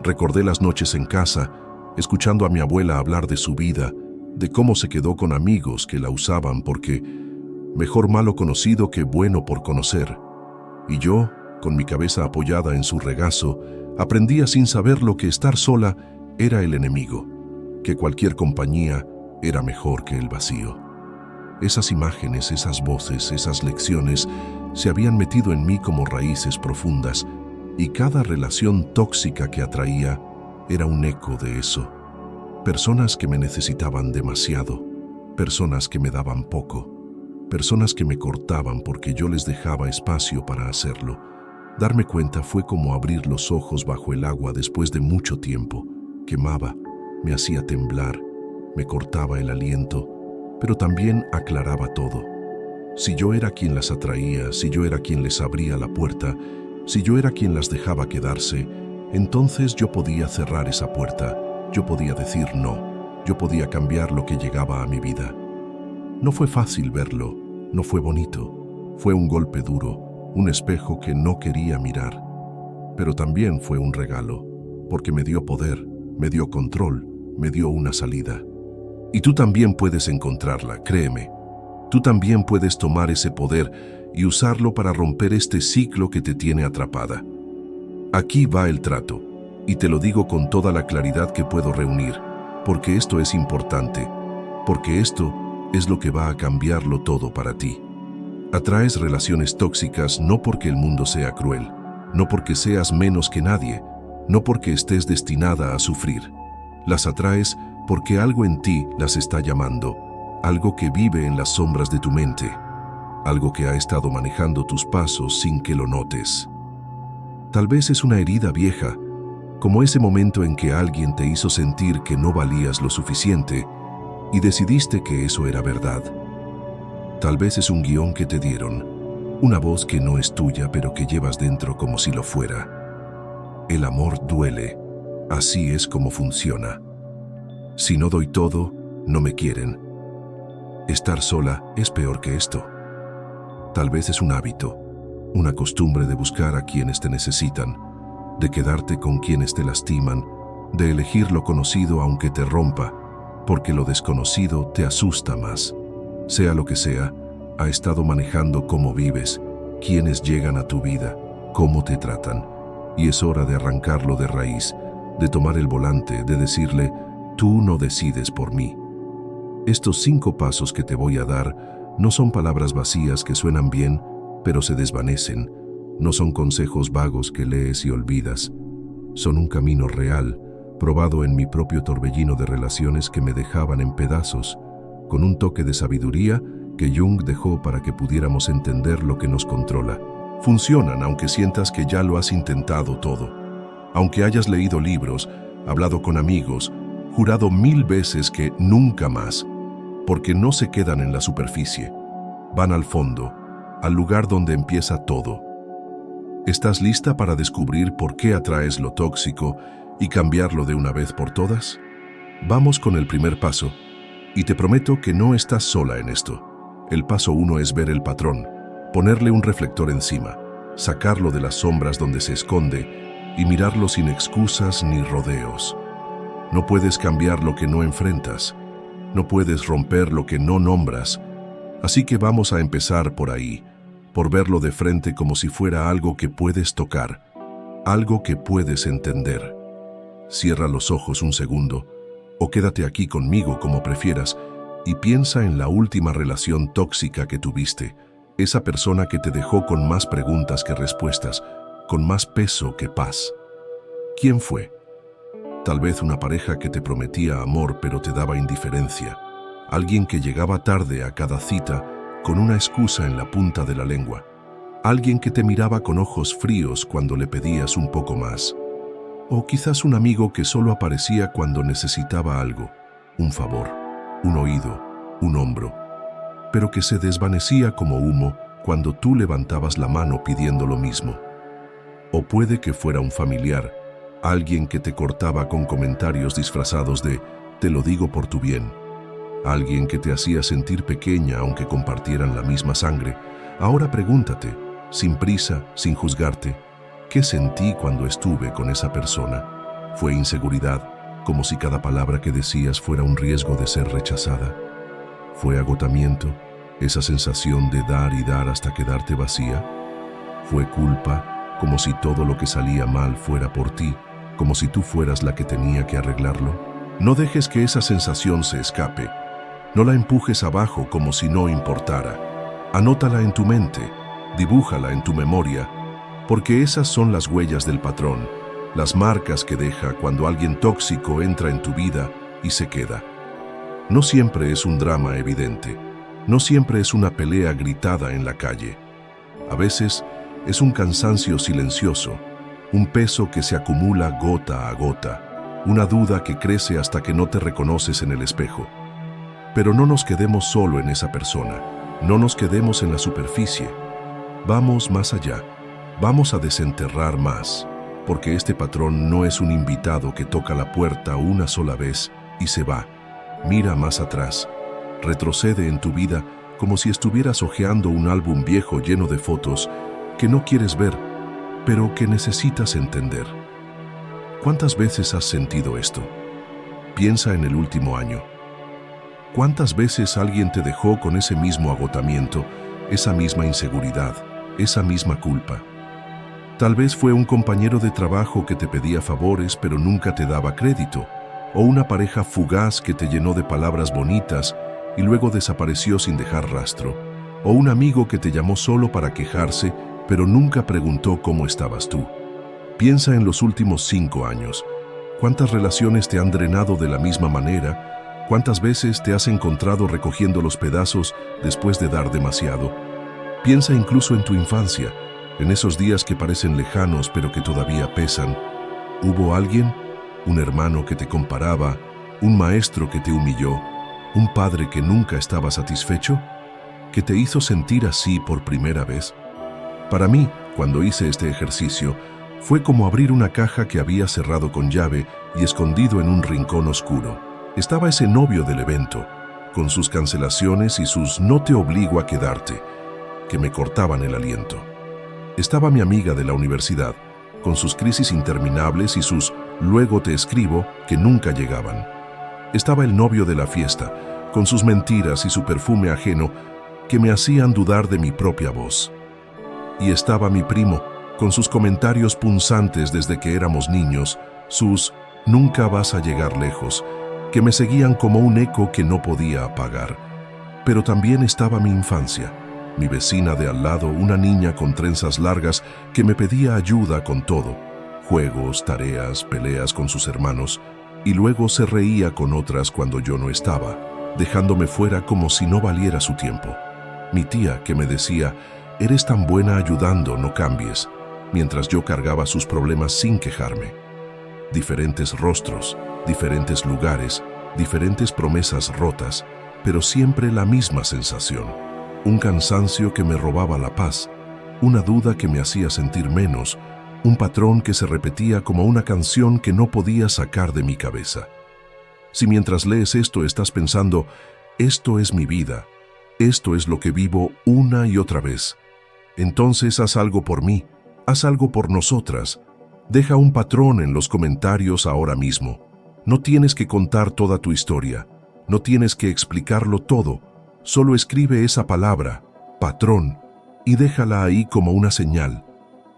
Recordé las noches en casa, escuchando a mi abuela hablar de su vida, de cómo se quedó con amigos que la usaban porque mejor malo conocido que bueno por conocer. Y yo, con mi cabeza apoyada en su regazo, aprendía sin saberlo que estar sola era el enemigo, que cualquier compañía era mejor que el vacío. Esas imágenes, esas voces, esas lecciones se habían metido en mí como raíces profundas y cada relación tóxica que atraía era un eco de eso. Personas que me necesitaban demasiado, personas que me daban poco, personas que me cortaban porque yo les dejaba espacio para hacerlo. Darme cuenta fue como abrir los ojos bajo el agua después de mucho tiempo. Quemaba, me hacía temblar, me cortaba el aliento, pero también aclaraba todo. Si yo era quien las atraía, si yo era quien les abría la puerta, si yo era quien las dejaba quedarse, entonces yo podía cerrar esa puerta, yo podía decir no, yo podía cambiar lo que llegaba a mi vida. No fue fácil verlo, no fue bonito, fue un golpe duro, un espejo que no quería mirar, pero también fue un regalo, porque me dio poder, me dio control, me dio una salida. Y tú también puedes encontrarla, créeme. Tú también puedes tomar ese poder y usarlo para romper este ciclo que te tiene atrapada. Aquí va el trato, y te lo digo con toda la claridad que puedo reunir, porque esto es importante, porque esto es lo que va a cambiarlo todo para ti. Atraes relaciones tóxicas no porque el mundo sea cruel, no porque seas menos que nadie, no porque estés destinada a sufrir. Las atraes porque algo en ti las está llamando, algo que vive en las sombras de tu mente, algo que ha estado manejando tus pasos sin que lo notes. Tal vez es una herida vieja, como ese momento en que alguien te hizo sentir que no valías lo suficiente y decidiste que eso era verdad. Tal vez es un guión que te dieron, una voz que no es tuya pero que llevas dentro como si lo fuera. El amor duele, así es como funciona. Si no doy todo, no me quieren. Estar sola es peor que esto. Tal vez es un hábito, una costumbre de buscar a quienes te necesitan, de quedarte con quienes te lastiman, de elegir lo conocido aunque te rompa, porque lo desconocido te asusta más. Sea lo que sea, ha estado manejando cómo vives quiénes llegan a tu vida, cómo te tratan. Y es hora de arrancarlo de raíz, de tomar el volante, de decirle, tú no decides por mí. Estos 5 pasos que te voy a dar no son palabras vacías que suenan bien, pero se desvanecen. No son consejos vagos que lees y olvidas. Son un camino real, probado en mi propio torbellino de relaciones que me dejaban en pedazos, con un toque de sabiduría que Jung dejó para que pudiéramos entender lo que nos controla. Funcionan aunque sientas que ya lo has intentado todo. Aunque hayas leído libros, hablado con amigos, jurado 1000 veces que nunca más, porque no se quedan en la superficie. Van al fondo, al lugar donde empieza todo. ¿Estás lista para descubrir por qué atraes lo tóxico y cambiarlo de una vez por todas? Vamos con el primer paso, y te prometo que no estás sola en esto. El paso 1 es ver el patrón, ponerle un reflector encima, sacarlo de las sombras donde se esconde y mirarlo sin excusas ni rodeos. No puedes cambiar lo que no enfrentas, no puedes romper lo que no nombras, así que vamos a empezar por ahí, por verlo de frente como si fuera algo que puedes tocar, algo que puedes entender. Cierra los ojos un segundo, o quédate aquí conmigo como prefieras, y piensa en la última relación tóxica que tuviste, esa persona que te dejó con más preguntas que respuestas, con más peso que paz. ¿Quién fue? Tal vez una pareja que te prometía amor pero te daba indiferencia, alguien que llegaba tarde a cada cita con una excusa en la punta de la lengua, alguien que te miraba con ojos fríos cuando le pedías un poco más, o quizás un amigo que solo aparecía cuando necesitaba algo, un favor, un oído, un hombro, pero que se desvanecía como humo cuando tú levantabas la mano pidiendo lo mismo. O puede que fuera un familiar, alguien que te cortaba con comentarios disfrazados de «te lo digo por tu bien», alguien que te hacía sentir pequeña aunque compartieran la misma sangre. Ahora pregúntate, sin prisa, sin juzgarte, ¿qué sentí cuando estuve con esa persona? ¿Fue inseguridad, como si cada palabra que decías fuera un riesgo de ser rechazada? ¿Fue agotamiento, esa sensación de dar y dar hasta quedarte vacía? ¿Fue culpa, como si todo lo que salía mal fuera por ti, como si tú fueras la que tenía que arreglarlo? No dejes que esa sensación se escape. No la empujes abajo como si no importara. Anótala en tu mente, dibújala en tu memoria, porque esas son las huellas del patrón, las marcas que deja cuando alguien tóxico entra en tu vida y se queda. No siempre es un drama evidente, no siempre es una pelea gritada en la calle. A veces es un cansancio silencioso, un peso que se acumula gota a gota, una duda que crece hasta que no te reconoces en el espejo. Pero no nos quedemos solo en esa persona, no nos quedemos en la superficie. Vamos más allá, vamos a desenterrar más, porque este patrón no es un invitado que toca la puerta una sola vez y se va. Mira más atrás, retrocede en tu vida como si estuvieras hojeando un álbum viejo lleno de fotos que no quieres ver, pero que necesitas entender. ¿Cuántas veces has sentido esto? Piensa en el último año. ¿Cuántas veces alguien te dejó con ese mismo agotamiento, esa misma inseguridad, esa misma culpa? Tal vez fue un compañero de trabajo que te pedía favores pero nunca te daba crédito, o una pareja fugaz que te llenó de palabras bonitas y luego desapareció sin dejar rastro, o un amigo que te llamó solo para quejarse pero nunca preguntó cómo estabas tú. Piensa en los últimos 5 años. ¿Cuántas relaciones te han drenado de la misma manera? ¿Cuántas veces te has encontrado recogiendo los pedazos después de dar demasiado? Piensa incluso en tu infancia, en esos días que parecen lejanos pero que todavía pesan. ¿Hubo alguien? ¿Un hermano que te comparaba? ¿Un maestro que te humilló? ¿Un padre que nunca estaba satisfecho? ¿Que te hizo sentir así por primera vez? Para mí, cuando hice este ejercicio, fue como abrir una caja que había cerrado con llave y escondido en un rincón oscuro. Estaba ese novio del evento, con sus cancelaciones y sus «no te obligo a quedarte», que me cortaban el aliento. Estaba mi amiga de la universidad, con sus crisis interminables y sus «luego te escribo» que nunca llegaban. Estaba el novio de la fiesta, con sus mentiras y su perfume ajeno que me hacían dudar de mi propia voz. Y estaba mi primo, con sus comentarios punzantes desde que éramos niños, sus «nunca vas a llegar lejos», que me seguían como un eco que no podía apagar. Pero también estaba mi infancia, mi vecina de al lado, una niña con trenzas largas que me pedía ayuda con todo, juegos, tareas, peleas con sus hermanos, y luego se reía con otras cuando yo no estaba, dejándome fuera como si no valiera su tiempo. Mi tía que me decía, «Eres tan buena ayudando, no cambies», mientras yo cargaba sus problemas sin quejarme. Diferentes rostros, diferentes lugares, diferentes promesas rotas, pero siempre la misma sensación. Un cansancio que me robaba la paz, una duda que me hacía sentir menos, un patrón que se repetía como una canción que no podía sacar de mi cabeza. Si mientras lees esto estás pensando, esto es mi vida, esto es lo que vivo una y otra vez, entonces haz algo por mí, haz algo por nosotras. Deja un patrón en los comentarios ahora mismo. No tienes que contar toda tu historia, no tienes que explicarlo todo, solo escribe esa palabra, patrón, y déjala ahí como una señal,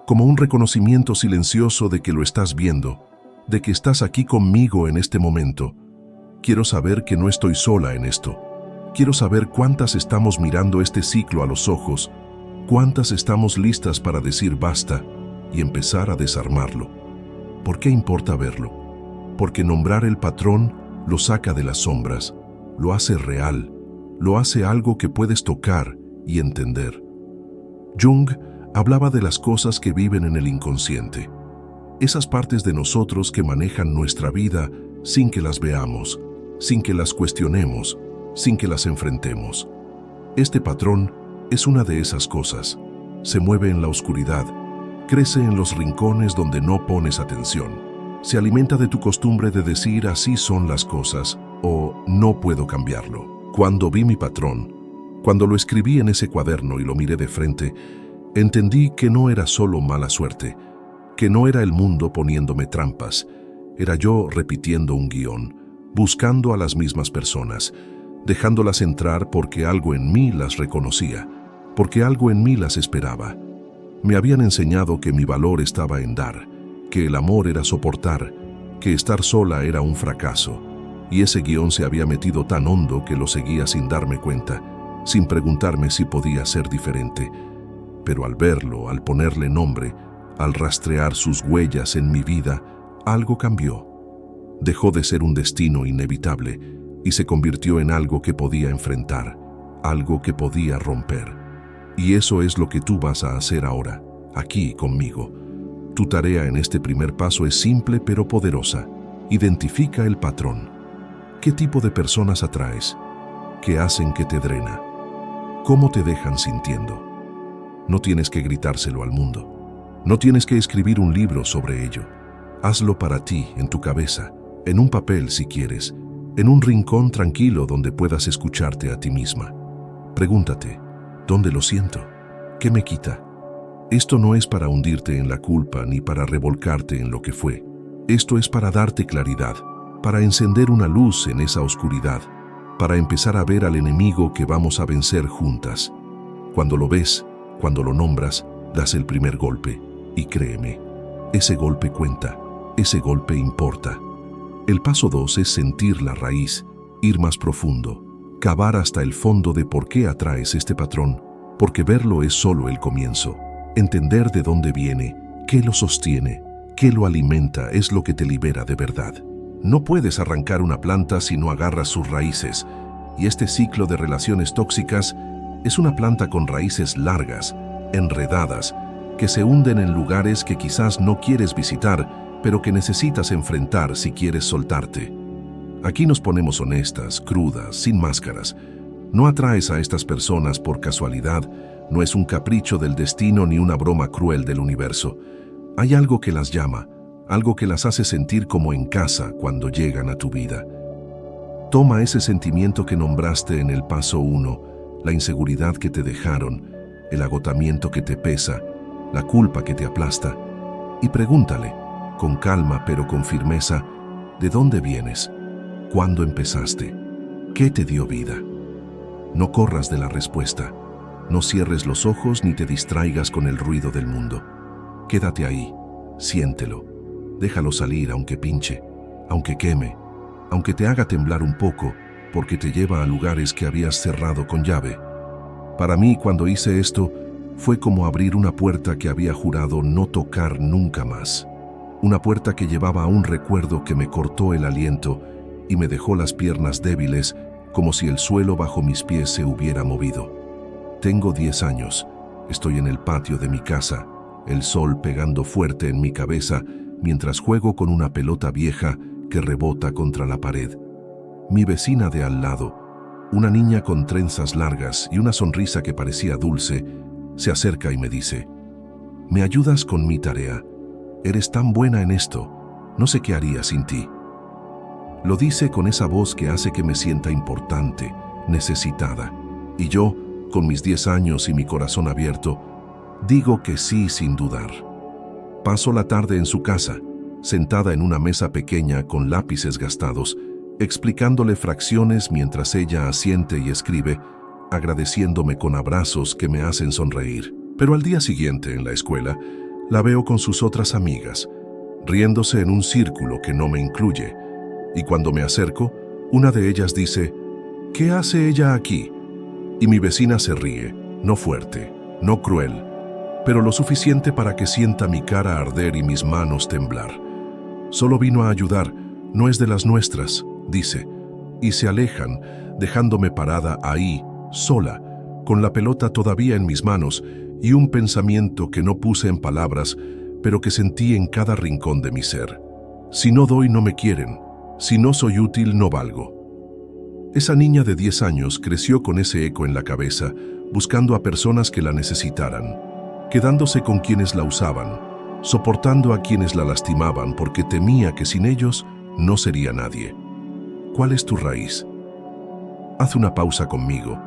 como un reconocimiento silencioso de que lo estás viendo, de que estás aquí conmigo en este momento. Quiero saber que no estoy sola en esto. Quiero saber cuántas estamos mirando este ciclo a los ojos, cuántas estamos listas para decir basta y empezar a desarmarlo. ¿Por qué importa verlo? Porque nombrar el patrón lo saca de las sombras, lo hace real, lo hace algo que puedes tocar y entender. Jung hablaba de las cosas que viven en el inconsciente, esas partes de nosotros que manejan nuestra vida sin que las veamos, sin que las cuestionemos, sin que las enfrentemos. Este patrón es una de esas cosas. Se mueve en la oscuridad, crece en los rincones donde no pones atención. Se alimenta de tu costumbre de decir así son las cosas o no puedo cambiarlo. Cuando vi mi patrón, cuando lo escribí en ese cuaderno y lo miré de frente, entendí que no era solo mala suerte, que no era el mundo poniéndome trampas, era yo repitiendo un guión, buscando a las mismas personas, dejándolas entrar porque algo en mí las reconocía, porque algo en mí las esperaba. Me habían enseñado que mi valor estaba en dar, que el amor era soportar, que estar sola era un fracaso, y ese guión se había metido tan hondo que lo seguía sin darme cuenta, sin preguntarme si podía ser diferente. Pero al verlo, al ponerle nombre, al rastrear sus huellas en mi vida, algo cambió. Dejó de ser un destino inevitable y se convirtió en algo que podía enfrentar, algo que podía romper. Y eso es lo que tú vas a hacer ahora, aquí conmigo. Tu tarea en este primer paso es simple pero poderosa. Identifica el patrón. ¿Qué tipo de personas atraes? ¿Qué hacen que te drena? ¿Cómo te dejan sintiendo? No tienes que gritárselo al mundo. No tienes que escribir un libro sobre ello. Hazlo para ti, en tu cabeza, en un papel si quieres, en un rincón tranquilo donde puedas escucharte a ti misma. Pregúntate, ¿dónde lo siento? ¿Qué me quita? Esto no es para hundirte en la culpa ni para revolcarte en lo que fue. Esto es para darte claridad, para encender una luz en esa oscuridad, para empezar a ver al enemigo que vamos a vencer juntas. Cuando lo ves, cuando lo nombras, das el primer golpe. Y créeme, ese golpe cuenta, ese golpe importa. El paso 2 es sentir la raíz, ir más profundo, cavar hasta el fondo de por qué atraes este patrón, porque verlo es solo el comienzo. Entender de dónde viene, qué lo sostiene, qué lo alimenta es lo que te libera de verdad. No puedes arrancar una planta si no agarras sus raíces, y este ciclo de relaciones tóxicas es una planta con raíces largas, enredadas, que se hunden en lugares que quizás no quieres visitar, pero que necesitas enfrentar si quieres soltarte. Aquí nos ponemos honestas, crudas, sin máscaras. No atraes a estas personas por casualidad, no es un capricho del destino ni una broma cruel del universo. Hay algo que las llama, algo que las hace sentir como en casa cuando llegan a tu vida. Toma ese sentimiento que nombraste en el paso 1, la inseguridad que te dejaron, el agotamiento que te pesa, la culpa que te aplasta, y pregúntale, con calma pero con firmeza, ¿de dónde vienes? ¿Cuándo empezaste? ¿Qué te dio vida? No corras de la respuesta. No cierres los ojos ni te distraigas con el ruido del mundo. Quédate ahí, siéntelo. Déjalo salir aunque pinche, aunque queme, aunque te haga temblar un poco, porque te lleva a lugares que habías cerrado con llave. Para mí, cuando hice esto, fue como abrir una puerta que había jurado no tocar nunca más. Una puerta que llevaba a un recuerdo que me cortó el aliento y me dejó las piernas débiles, como si el suelo bajo mis pies se hubiera movido. Tengo 10 años, estoy en el patio de mi casa, el sol pegando fuerte en mi cabeza mientras juego con una pelota vieja que rebota contra la pared. Mi vecina de al lado, una niña con trenzas largas y una sonrisa que parecía dulce, se acerca y me dice: «¿Me ayudas con mi tarea? Eres tan buena en esto, no sé qué haría sin ti». Lo dice con esa voz que hace que me sienta importante, necesitada. Y yo, con mis 10 años y mi corazón abierto, digo que sí sin dudar. Paso la tarde en su casa, sentada en una mesa pequeña con lápices gastados, explicándole fracciones mientras ella asiente y escribe, agradeciéndome con abrazos que me hacen sonreír. Pero al día siguiente, en la escuela, la veo con sus otras amigas, riéndose en un círculo que no me incluye. Y cuando me acerco, una de ellas dice: «¿Qué hace ella aquí?». Y mi vecina se ríe, no fuerte, no cruel, pero lo suficiente para que sienta mi cara arder y mis manos temblar. «Solo vino a ayudar, no es de las nuestras», dice, y se alejan, dejándome parada ahí, sola, con la pelota todavía en mis manos y un pensamiento que no puse en palabras, pero que sentí en cada rincón de mi ser. Si no doy, no me quieren. Si no soy útil, no valgo. Esa niña de 10 años creció con ese eco en la cabeza, buscando a personas que la necesitaran, quedándose con quienes la usaban, soportando a quienes la lastimaban porque temía que sin ellos no sería nadie. ¿Cuál es tu raíz? Haz una pausa conmigo.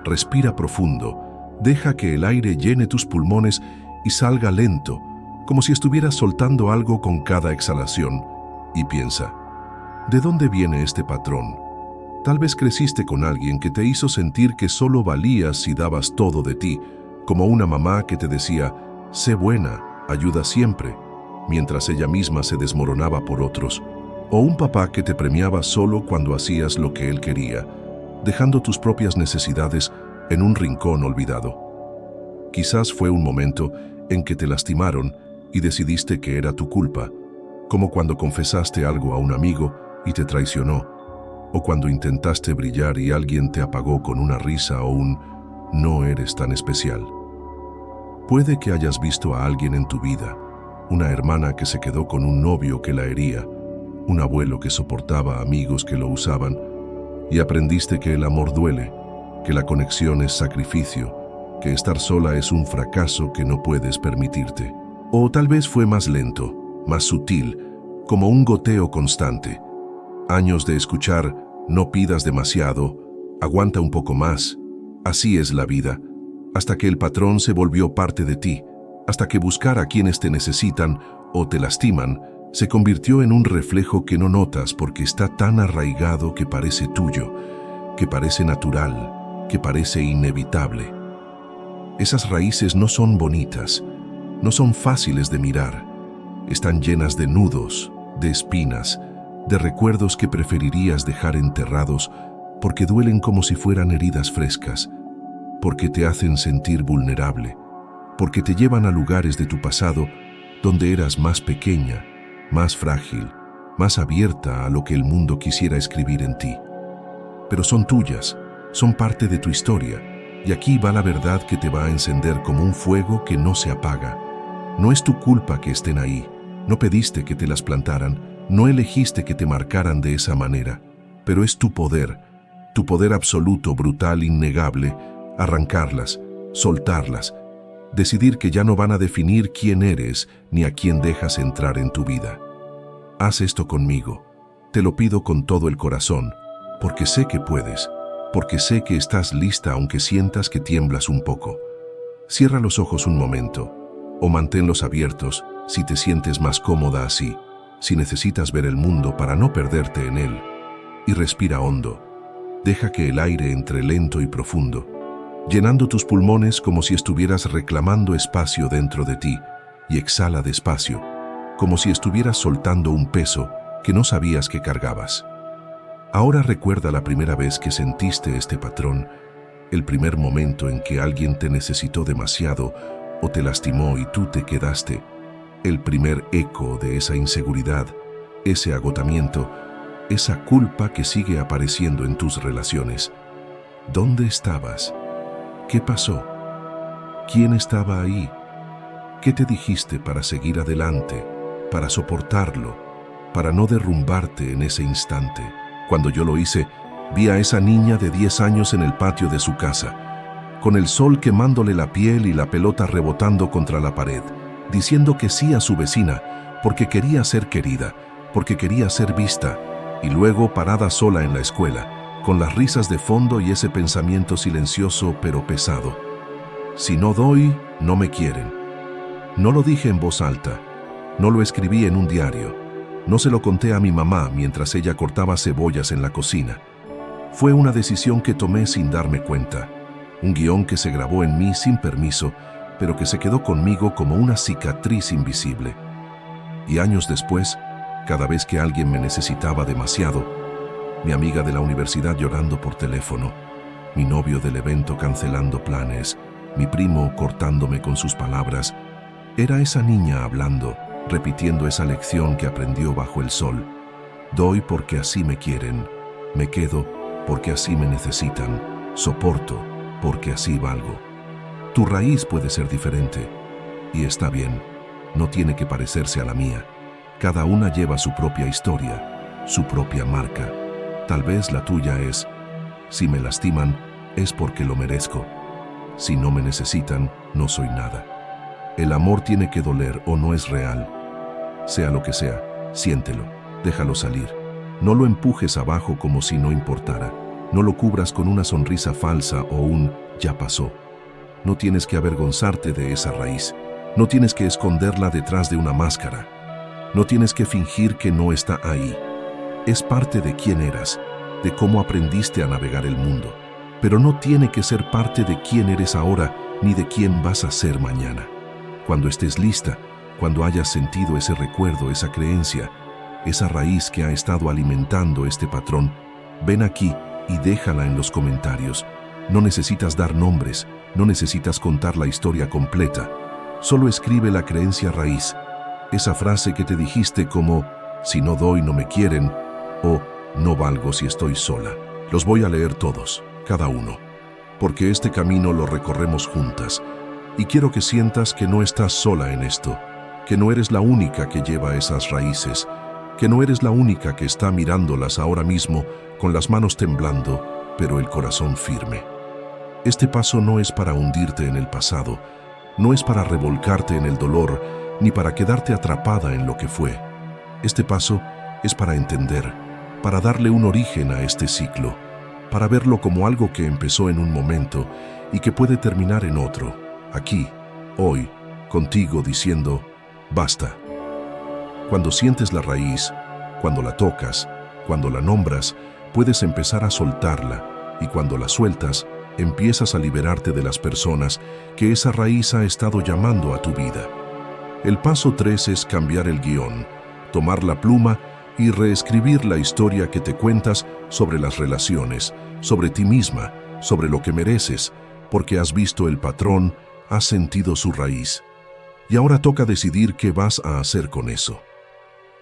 Respira profundo. Deja que el aire llene tus pulmones y salga lento, como si estuvieras soltando algo con cada exhalación. Y piensa: ¿de dónde viene este patrón? Tal vez creciste con alguien que te hizo sentir que solo valías si dabas todo de ti, como una mamá que te decía: «Sé buena, ayuda siempre», mientras ella misma se desmoronaba por otros. O un papá que te premiaba solo cuando hacías lo que él quería, dejando tus propias necesidades en un rincón olvidado. Quizás fue un momento en que te lastimaron y decidiste que era tu culpa, como cuando confesaste algo a un amigo y te traicionó, o cuando intentaste brillar y alguien te apagó con una risa o un «no eres tan especial». Puede que hayas visto a alguien en tu vida, una hermana que se quedó con un novio que la hería, un abuelo que soportaba amigos que lo usaban, y aprendiste que el amor duele, que la conexión es sacrificio, que estar sola es un fracaso que no puedes permitirte. O tal vez fue más lento, más sutil, como un goteo constante. Años de escuchar: «no pidas demasiado», «aguanta un poco más», «así es la vida», hasta que el patrón se volvió parte de ti, hasta que buscar a quienes te necesitan o te lastiman se convirtió en un reflejo que no notas porque está tan arraigado que parece tuyo, que parece natural, que parece inevitable. Esas raíces no son bonitas, no son fáciles de mirar, están llenas de nudos, de espinas, de recuerdos que preferirías dejar enterrados porque duelen como si fueran heridas frescas, porque te hacen sentir vulnerable, porque te llevan a lugares de tu pasado donde eras más pequeña, más frágil, más abierta a lo que el mundo quisiera escribir en ti. Pero son tuyas, son parte de tu historia, y aquí va la verdad que te va a encender como un fuego que no se apaga. No es tu culpa que estén ahí, no pediste que te las plantaran, no elegiste que te marcaran de esa manera, pero es tu poder absoluto, brutal, innegable, arrancarlas, soltarlas, decidir que ya no van a definir quién eres ni a quién dejas entrar en tu vida. Haz esto conmigo, te lo pido con todo el corazón, porque sé que puedes, porque sé que estás lista aunque sientas que tiemblas un poco. Cierra los ojos un momento, o manténlos abiertos si te sientes más cómoda así, si necesitas ver el mundo para no perderte en él. Y respira hondo, deja que el aire entre lento y profundo. llenando tus pulmones como si estuvieras reclamando espacio dentro de ti, y exhala despacio, como si estuvieras soltando un peso que no sabías que cargabas. Ahora recuerda la primera vez que sentiste este patrón, el primer momento en que alguien te necesitó demasiado o te lastimó y tú te quedaste, el primer eco de esa inseguridad, ese agotamiento, esa culpa que sigue apareciendo en tus relaciones. ¿Dónde estabas? ¿Qué pasó? ¿Quién estaba ahí? ¿Qué te dijiste para seguir adelante, para soportarlo, para no derrumbarte en ese instante? Cuando yo lo hice, vi a esa niña de 10 años en el patio de su casa, con el sol quemándole la piel y la pelota rebotando contra la pared, diciendo que sí a su vecina, porque quería ser querida, porque quería ser vista, y luego parada sola en la escuela, con las risas de fondo y ese pensamiento silencioso pero pesado. Si no doy, no me quieren. No lo dije en voz alta, no lo escribí en un diario, no se lo conté a mi mamá mientras ella cortaba cebollas en la cocina. Fue una decisión que tomé sin darme cuenta, un guión que se grabó en mí sin permiso, pero que se quedó conmigo como una cicatriz invisible. Y años después, cada vez que alguien me necesitaba demasiado, mi amiga de la universidad llorando por teléfono, mi novio del evento cancelando planes, mi primo cortándome con sus palabras, era esa niña hablando, repitiendo esa lección que aprendió bajo el sol. Doy porque así me quieren, me quedo porque así me necesitan, soporto porque así valgo. Tu raíz puede ser diferente, y está bien, no tiene que parecerse a la mía. Cada una lleva su propia historia, su propia marca. Tal vez la tuya es, si me lastiman, es porque lo merezco. Si no me necesitan, no soy nada. El amor tiene que doler o no es real. Sea lo que sea, siéntelo, déjalo salir. No lo empujes abajo como si no importara. No lo cubras con una sonrisa falsa o un ya pasó. No tienes que avergonzarte de esa raíz. No tienes que esconderla detrás de una máscara. No tienes que fingir que no está ahí. Es parte de quién eras, de cómo aprendiste a navegar el mundo. Pero no tiene que ser parte de quién eres ahora ni de quién vas a ser mañana. Cuando estés lista, cuando hayas sentido ese recuerdo, esa creencia, esa raíz que ha estado alimentando este patrón, ven aquí y déjala en los comentarios. No necesitas dar nombres, no necesitas contar la historia completa. Solo escribe la creencia raíz, esa frase que te dijiste como, si no doy no me quieren, o no valgo si estoy sola. Los voy a leer todos, cada uno, porque este camino lo recorremos juntas, y quiero que sientas que no estás sola en esto, que no eres la única que lleva esas raíces, que no eres la única que está mirándolas ahora mismo con las manos temblando, pero el corazón firme. Este paso no es para hundirte en el pasado, no es para revolcarte en el dolor, ni para quedarte atrapada en lo que fue. Este paso es para entender, para darle un origen a este ciclo, para verlo como algo que empezó en un momento y que puede terminar en otro, aquí, hoy, contigo diciendo, basta. Cuando sientes la raíz, cuando la tocas, cuando la nombras, puedes empezar a soltarla, y cuando la sueltas, empiezas a liberarte de las personas que esa raíz ha estado llamando a tu vida. El paso 3 es cambiar el guión, tomar la pluma y reescribir la historia que te cuentas sobre las relaciones, sobre ti misma, sobre lo que mereces, porque has visto el patrón, has sentido su raíz. Y ahora toca decidir qué vas a hacer con eso.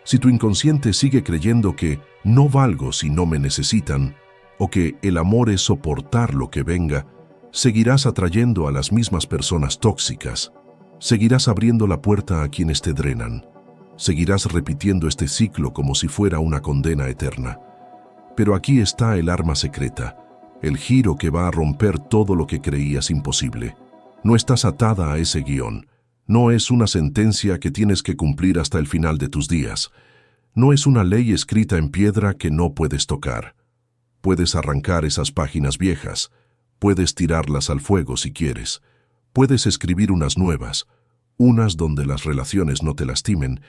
Si tu inconsciente sigue creyendo que no valgo si no me necesitan, o que el amor es soportar lo que venga, seguirás atrayendo a las mismas personas tóxicas, seguirás abriendo la puerta a quienes te drenan, seguirás repitiendo este ciclo como si fuera una condena eterna. Pero aquí está el arma secreta, el giro que va a romper todo lo que creías imposible. No estás atada a ese guión, no es una sentencia que tienes que cumplir hasta el final de tus días, no es una ley escrita en piedra que no puedes tocar. Puedes arrancar esas páginas viejas, puedes tirarlas al fuego si quieres, puedes escribir unas nuevas, unas donde las relaciones no te lastimen,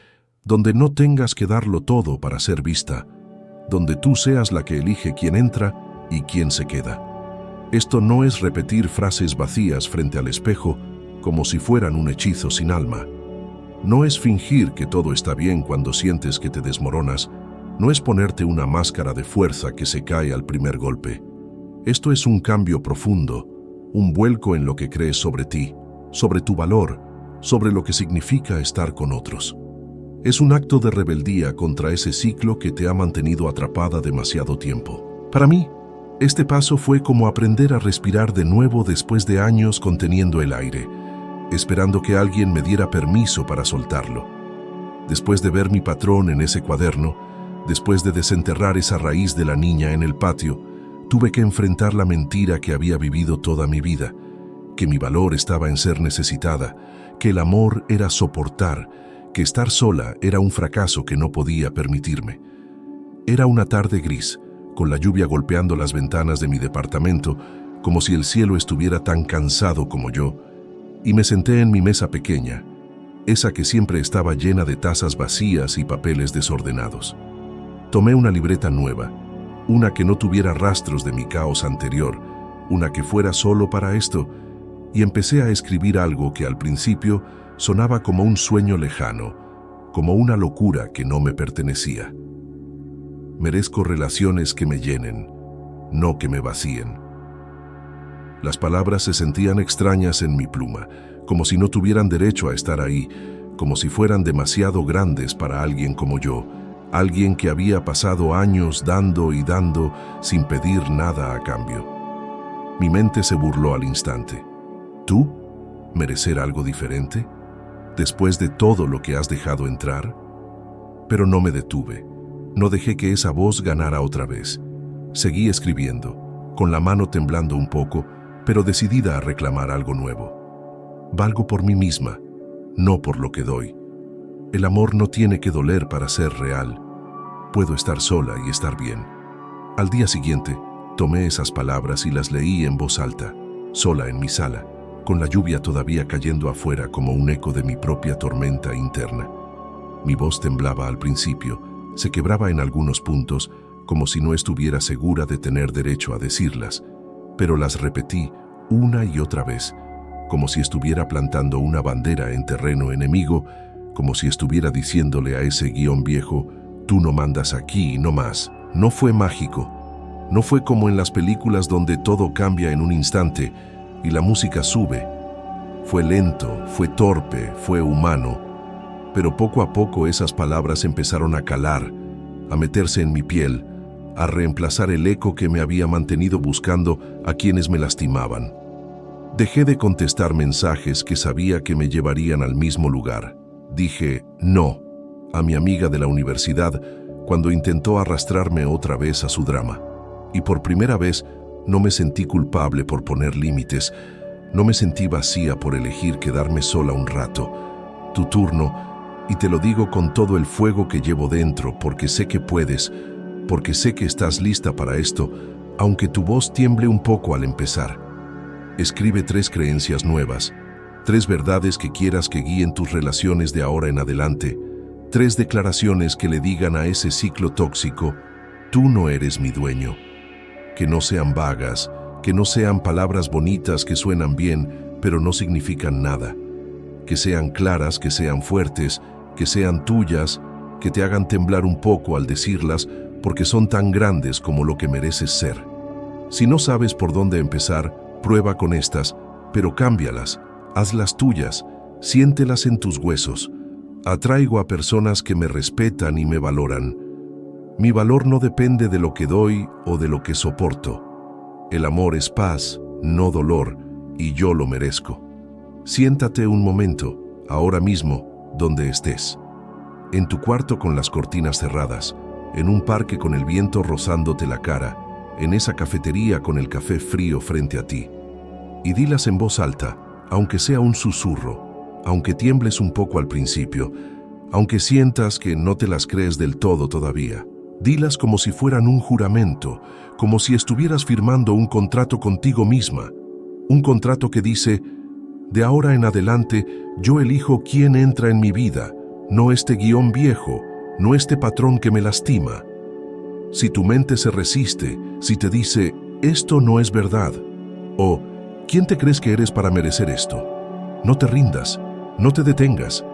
donde no tengas que darlo todo para ser vista, donde tú seas la que elige quién entra y quién se queda. Esto no es repetir frases vacías frente al espejo como si fueran un hechizo sin alma. No es fingir que todo está bien cuando sientes que te desmoronas. No es ponerte una máscara de fuerza que se cae al primer golpe. Esto es un cambio profundo, un vuelco en lo que crees sobre ti, sobre tu valor, sobre lo que significa estar con otros. Es un acto de rebeldía contra ese ciclo que te ha mantenido atrapada demasiado tiempo. Para mí, este paso fue como aprender a respirar de nuevo después de años conteniendo el aire, esperando que alguien me diera permiso para soltarlo. Después de ver mi patrón en ese cuaderno, después de desenterrar esa raíz de la niña en el patio, tuve que enfrentar la mentira que había vivido toda mi vida, que mi valor estaba en ser necesitada, que el amor era soportar, que estar sola era un fracaso que no podía permitirme. Era una tarde gris, con la lluvia golpeando las ventanas de mi departamento, como si el cielo estuviera tan cansado como yo, y me senté en mi mesa pequeña, esa que siempre estaba llena de tazas vacías y papeles desordenados. Tomé una libreta nueva, una que no tuviera rastros de mi caos anterior, una que fuera solo para esto, y empecé a escribir algo que al principio sonaba como un sueño lejano, como una locura que no me pertenecía. Merezco relaciones que me llenen, no que me vacíen. Las palabras se sentían extrañas en mi pluma, como si no tuvieran derecho a estar ahí, como si fueran demasiado grandes para alguien como yo, alguien que había pasado años dando y dando sin pedir nada a cambio. Mi mente se burló al instante. ¿Tú? ¿Merecer algo diferente? ¿Después de todo lo que has dejado entrar? Pero no me detuve. No dejé que esa voz ganara otra vez. Seguí escribiendo, con la mano temblando un poco, pero decidida a reclamar algo nuevo. Valgo por mí misma, no por lo que doy. El amor no tiene que doler para ser real. Puedo estar sola y estar bien. Al día siguiente, tomé esas palabras y las leí en voz alta, sola en mi sala, con la lluvia todavía cayendo afuera como un eco de mi propia tormenta interna. Mi voz temblaba al principio, se quebraba en algunos puntos, como si no estuviera segura de tener derecho a decirlas, pero las repetí una y otra vez, como si estuviera plantando una bandera en terreno enemigo, como si estuviera diciéndole a ese guión viejo, tú no mandas aquí, no más. No fue mágico, no fue como en las películas donde todo cambia en un instante y la música sube. Fue lento, fue torpe, fue humano, pero poco a poco esas palabras empezaron a calar, a meterse en mi piel, a reemplazar el eco que me había mantenido buscando a quienes me lastimaban. Dejé de contestar mensajes que sabía que me llevarían al mismo lugar. Dije no a mi amiga de la universidad cuando intentó arrastrarme otra vez a su drama. Y por primera vez no me sentí culpable por poner límites, no me sentí vacía por elegir quedarme sola un rato. Tu turno, y te lo digo con todo el fuego que llevo dentro, porque sé que puedes, porque sé que estás lista para esto, aunque tu voz tiemble un poco al empezar. Escribe 3 creencias nuevas, 3 verdades que quieras que guíen tus relaciones de ahora en adelante, 3 declaraciones que le digan a ese ciclo tóxico, tú no eres mi dueño. Que no sean vagas, que no sean palabras bonitas que suenan bien, pero no significan nada. Que sean claras, que sean fuertes, que sean tuyas, que te hagan temblar un poco al decirlas, porque son tan grandes como lo que mereces ser. Si no sabes por dónde empezar, prueba con estas, pero cámbialas, hazlas tuyas, siéntelas en tus huesos. Atraigo a personas que me respetan y me valoran. Mi valor no depende de lo que doy o de lo que soporto. El amor es paz, no dolor, y yo lo merezco. Siéntate un momento, ahora mismo, donde estés. En tu cuarto con las cortinas cerradas, en un parque con el viento rozándote la cara, en esa cafetería con el café frío frente a ti. Y dilas en voz alta, aunque sea un susurro, aunque tiembles un poco al principio, aunque sientas que no te las crees del todo todavía. Dilas como si fueran un juramento, como si estuvieras firmando un contrato contigo misma. Un contrato que dice, de ahora en adelante yo elijo quién entra en mi vida, no este guión viejo, no este patrón que me lastima. Si tu mente se resiste, si te dice, esto no es verdad, O, ¿quién te crees que eres para merecer esto? No te rindas, no te detengas.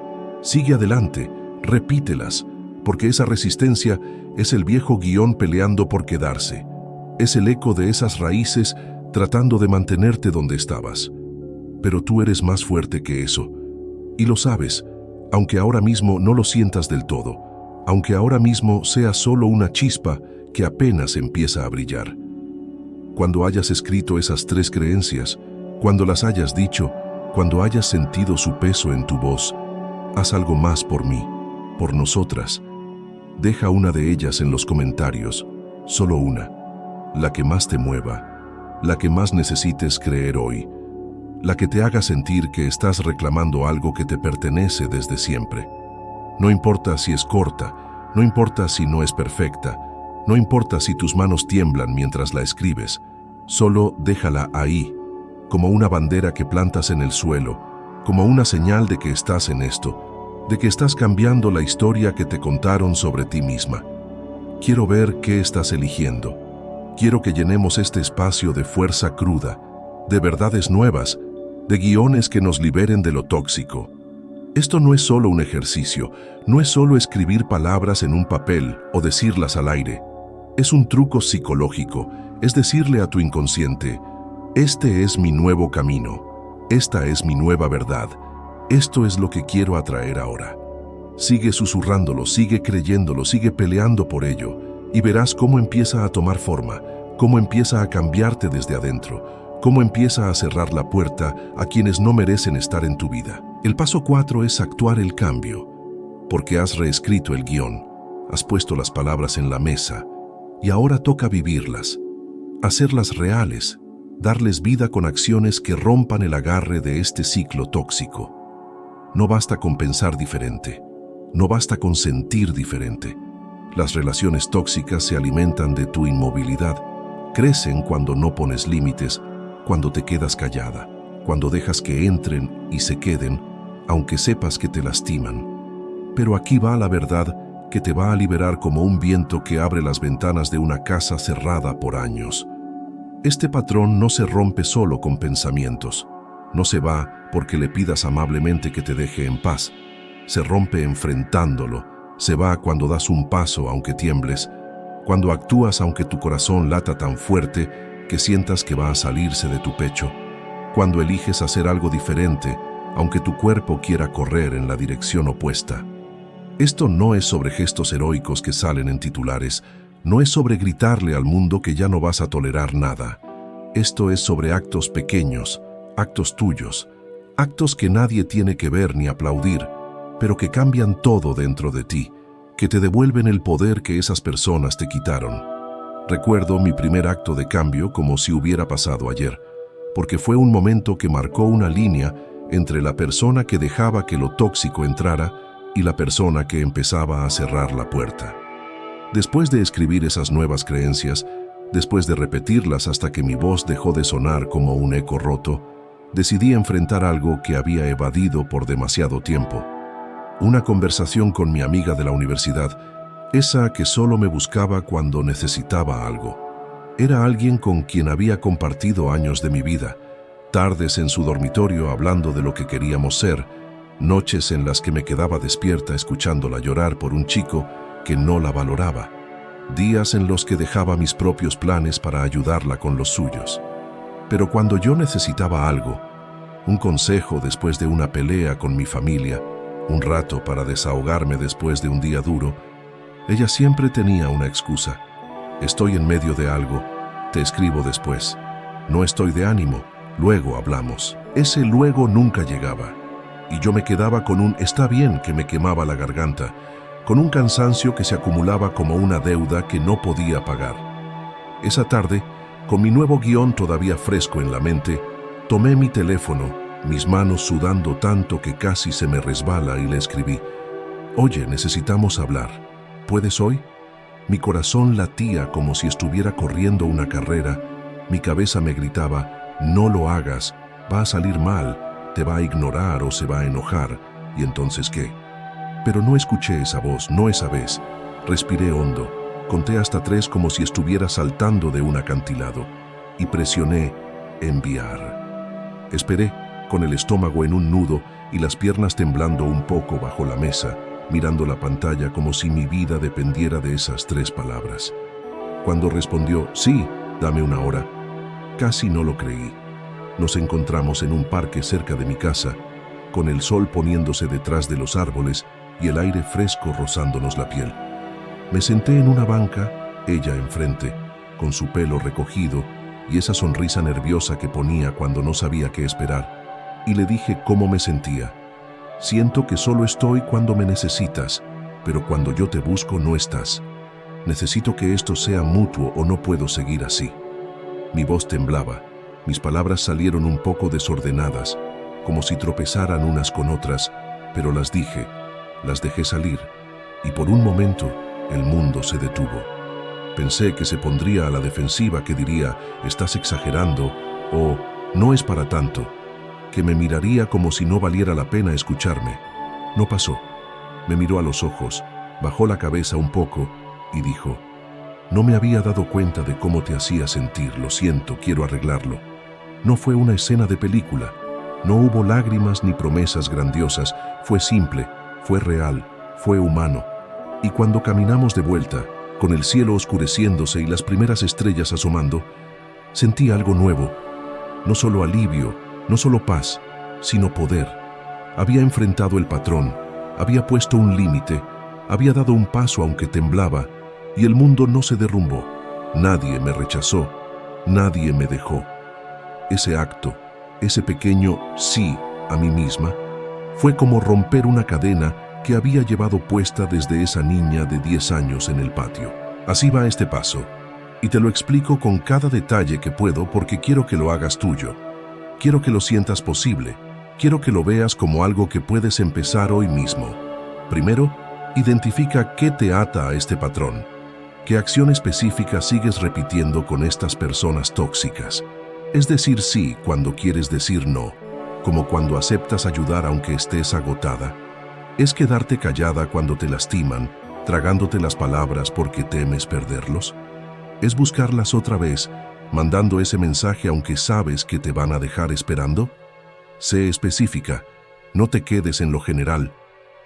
Sigue adelante, repítelas, porque esa resistencia es el viejo guión peleando por quedarse. Es el eco de esas raíces tratando de mantenerte donde estabas. Pero tú eres más fuerte que eso. Y lo sabes, aunque ahora mismo no lo sientas del todo, aunque ahora mismo sea solo una chispa que apenas empieza a brillar. Cuando hayas escrito esas 3 creencias, cuando las hayas dicho, cuando hayas sentido su peso en tu voz, haz algo más por mí, por nosotras. Deja una de ellas en los comentarios, solo una, la que más te mueva, la que más necesites creer hoy, la que te haga sentir que estás reclamando algo que te pertenece desde siempre. No importa si es corta, no importa si no es perfecta, no importa si tus manos tiemblan mientras la escribes, solo déjala ahí, como una bandera que plantas en el suelo, como una señal de que estás en esto, de que estás cambiando la historia que te contaron sobre ti misma. Quiero ver qué estás eligiendo. Quiero que llenemos este espacio de fuerza cruda, de verdades nuevas, de guiones que nos liberen de lo tóxico. Esto no es solo un ejercicio, no es solo escribir palabras en un papel o decirlas al aire. Es un truco psicológico, es decirle a tu inconsciente: este es mi nuevo camino, esta es mi nueva verdad, esto es lo que quiero atraer ahora. Sigue susurrándolo, sigue creyéndolo, sigue peleando por ello, y verás cómo empieza a tomar forma, cómo empieza a cambiarte desde adentro, cómo empieza a cerrar la puerta a quienes no merecen estar en tu vida. El paso 4 es actuar el cambio, porque has reescrito el guión, has puesto las palabras en la mesa, y ahora toca vivirlas, hacerlas reales, darles vida con acciones que rompan el agarre de este ciclo tóxico. No basta con pensar diferente, no basta con sentir diferente. Las relaciones tóxicas se alimentan de tu inmovilidad, crecen cuando no pones límites, cuando te quedas callada, cuando dejas que entren y se queden, aunque sepas que te lastiman. Pero aquí va la verdad que te va a liberar como un viento que abre las ventanas de una casa cerrada por años. Este patrón no se rompe solo con pensamientos, no se va porque le pidas amablemente que te deje en paz, se rompe enfrentándolo, se va cuando das un paso aunque tiembles, cuando actúas aunque tu corazón lata tan fuerte que sientas que va a salirse de tu pecho, cuando eliges hacer algo diferente aunque tu cuerpo quiera correr en la dirección opuesta. Esto no es sobre gestos heroicos que salen en titulares, no es sobre gritarle al mundo que ya no vas a tolerar nada. Esto es sobre actos pequeños, actos tuyos, actos que nadie tiene que ver ni aplaudir, pero que cambian todo dentro de ti, que te devuelven el poder que esas personas te quitaron. Recuerdo mi primer acto de cambio como si hubiera pasado ayer, porque fue un momento que marcó una línea entre la persona que dejaba que lo tóxico entrara y la persona que empezaba a cerrar la puerta. Después de escribir esas nuevas creencias, después de repetirlas hasta que mi voz dejó de sonar como un eco roto, decidí enfrentar algo que había evadido por demasiado tiempo. Una conversación con mi amiga de la universidad, esa que solo me buscaba cuando necesitaba algo. Era alguien con quien había compartido años de mi vida, tardes en su dormitorio hablando de lo que queríamos ser, noches en las que me quedaba despierta escuchándola llorar por un chico que no la valoraba, días en los que dejaba mis propios planes para ayudarla con los suyos. Pero cuando yo necesitaba algo, un consejo después de una pelea con mi familia, un rato para desahogarme después de un día duro, ella siempre tenía una excusa. Estoy en medio de algo, te escribo después. No estoy de ánimo, luego hablamos. Ese luego nunca llegaba, y yo me quedaba con un está bien que me quemaba la garganta, con un cansancio que se acumulaba como una deuda que no podía pagar. Esa tarde, con mi nuevo guión todavía fresco en la mente, tomé mi teléfono, mis manos sudando tanto que casi se me resbala y le escribí: «Oye, necesitamos hablar. ¿Puedes hoy?». Mi corazón latía como si estuviera corriendo una carrera, mi cabeza me gritaba: «No lo hagas, va a salir mal, te va a ignorar o se va a enojar, ¿y entonces qué?». Pero no escuché esa voz, no esa vez. Respiré hondo, conté hasta 3 como si estuviera saltando de un acantilado, y presioné: enviar. Esperé, con el estómago en un nudo y las piernas temblando un poco bajo la mesa, mirando la pantalla como si mi vida dependiera de esas 3 palabras. Cuando respondió, sí, dame una hora, casi no lo creí. Nos encontramos en un parque cerca de mi casa, con el sol poniéndose detrás de los árboles y el aire fresco rozándonos la piel. Me senté en una banca, ella enfrente, con su pelo recogido y esa sonrisa nerviosa que ponía cuando no sabía qué esperar, y le dije cómo me sentía. Siento que solo estoy cuando me necesitas, pero cuando yo te busco no estás. Necesito que esto sea mutuo o no puedo seguir así. Mi voz temblaba, mis palabras salieron un poco desordenadas, como si tropezaran unas con otras, pero las dije, las dejé salir, y por un momento el mundo se detuvo. Pensé que se pondría a la defensiva, que diría, estás exagerando, o no es para tanto, que me miraría como si no valiera la pena escucharme. No pasó. Me miró a los ojos, bajó la cabeza un poco y dijo, no me había dado cuenta de cómo te hacía sentir, lo siento, quiero arreglarlo. No fue una escena de película, no hubo lágrimas ni promesas grandiosas, fue simple, fue real, fue humano. Y cuando caminamos de vuelta, con el cielo oscureciéndose y las primeras estrellas asomando, sentí algo nuevo, no solo alivio, no solo paz, sino poder. Había enfrentado el patrón, había puesto un límite, había dado un paso aunque temblaba, y el mundo no se derrumbó. Nadie me rechazó, nadie me dejó. Ese acto, ese pequeño sí a mí misma, fue como romper una cadena que había llevado puesta desde esa niña de 10 años en el patio. Así va este paso, y te lo explico con cada detalle que puedo porque quiero que lo hagas tuyo. Quiero que lo sientas posible, quiero que lo veas como algo que puedes empezar hoy mismo. Primero, identifica qué te ata a este patrón, qué acción específica sigues repitiendo con estas personas tóxicas. Es decir sí cuando quieres decir no, como cuando aceptas ayudar aunque estés agotada. Es quedarte callada cuando te lastiman, tragándote las palabras porque temes perderlos. Es buscarlas otra vez, mandando ese mensaje aunque sabes que te van a dejar esperando. Sé específica, no te quedes en lo general.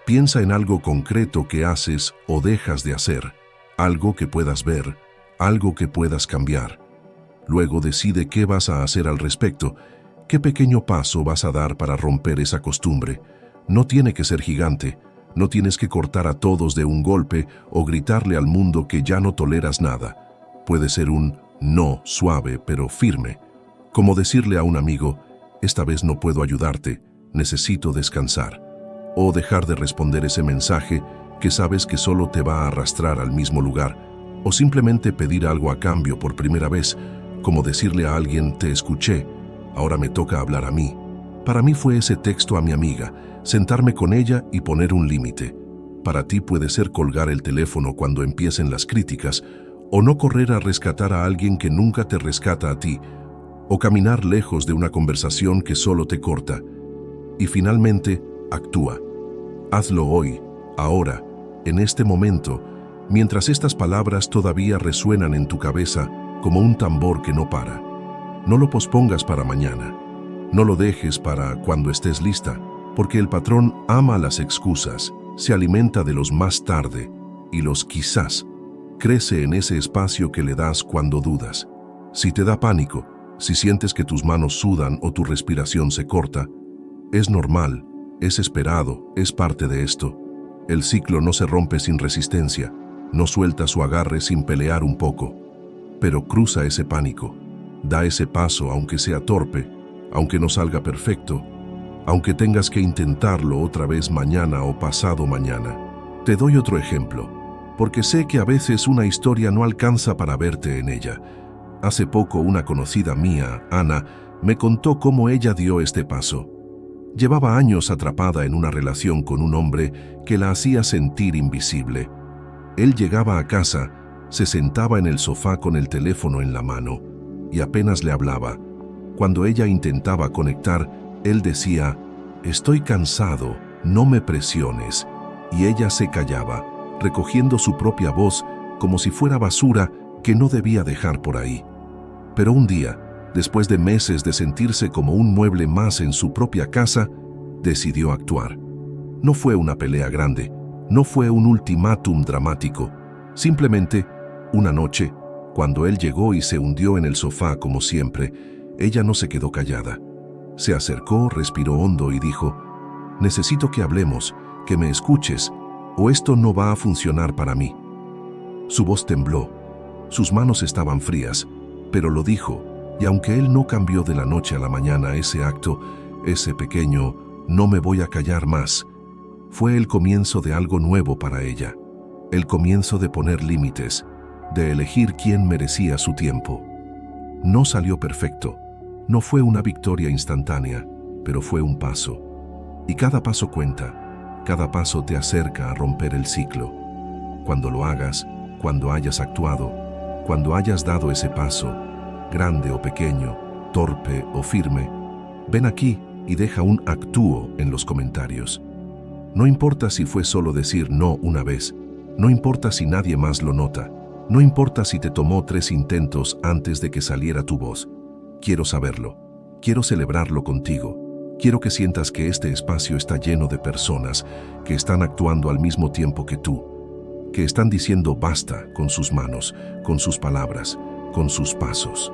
Piensa en algo concreto que haces o dejas de hacer, algo que puedas ver, algo que puedas cambiar. Luego decide qué vas a hacer al respecto, qué pequeño paso vas a dar para romper esa costumbre. No tiene que ser gigante, no tienes que cortar a todos de un golpe o gritarle al mundo que ya no toleras nada. Puede ser un no suave pero firme, como decirle a un amigo, esta vez no puedo ayudarte, necesito descansar. O dejar de responder ese mensaje que sabes que solo te va a arrastrar al mismo lugar, o simplemente pedir algo a cambio por primera vez, como decirle a alguien, te escuché, ahora me toca hablar a mí. Para mí fue ese texto a mi amiga, sentarme con ella y poner un límite. Para ti puede ser colgar el teléfono cuando empiecen las críticas, o no correr a rescatar a alguien que nunca te rescata a ti, o caminar lejos de una conversación que solo te corta. Y finalmente, actúa. Hazlo hoy, ahora, en este momento, mientras estas palabras todavía resuenan en tu cabeza como un tambor que no para. No lo pospongas para mañana. No lo dejes para cuando estés lista, porque el patrón ama las excusas, se alimenta de los más tarde y los quizás. Crece en ese espacio que le das cuando dudas. Si te da pánico, si sientes que tus manos sudan o tu respiración se corta, es normal, es esperado, es parte de esto. El ciclo no se rompe sin resistencia, no suelta su agarre sin pelear un poco. Pero cruza ese pánico, da ese paso aunque sea torpe, aunque no salga perfecto, aunque tengas que intentarlo otra vez mañana o pasado mañana. Te doy otro ejemplo, porque sé que a veces una historia no alcanza para verte en ella. Hace poco una conocida mía, Ana, me contó cómo ella dio este paso. Llevaba años atrapada en una relación con un hombre que la hacía sentir invisible. Él llegaba a casa, se sentaba en el sofá con el teléfono en la mano y apenas le hablaba. Cuando ella intentaba conectar, él decía, «Estoy cansado, no me presiones», y ella se callaba, recogiendo su propia voz como si fuera basura que no debía dejar por ahí. Pero un día, después de meses de sentirse como un mueble más en su propia casa, decidió actuar. No fue una pelea grande, no fue un ultimátum dramático. Simplemente, una noche, cuando él llegó y se hundió en el sofá como siempre, ella no se quedó callada. Se acercó, respiró hondo y dijo: «Necesito que hablemos, que me escuches, o esto no va a funcionar para mí». Su voz tembló, sus manos estaban frías, pero lo dijo, y aunque él no cambió de la noche a la mañana ese acto, ese pequeño «no me voy a callar más», fue el comienzo de algo nuevo para ella, el comienzo de poner límites, de elegir quién merecía su tiempo. No salió perfecto, no fue una victoria instantánea, pero fue un paso. Y cada paso cuenta, cada paso te acerca a romper el ciclo. Cuando lo hagas, cuando hayas actuado, cuando hayas dado ese paso, grande o pequeño, torpe o firme, ven aquí y deja un actúo en los comentarios. No importa si fue solo decir no una vez, no importa si nadie más lo nota, no importa si te tomó 3 intentos antes de que saliera tu voz. Quiero saberlo, quiero celebrarlo contigo, quiero que sientas que este espacio está lleno de personas que están actuando al mismo tiempo que tú, que están diciendo basta con sus manos, con sus palabras, con sus pasos.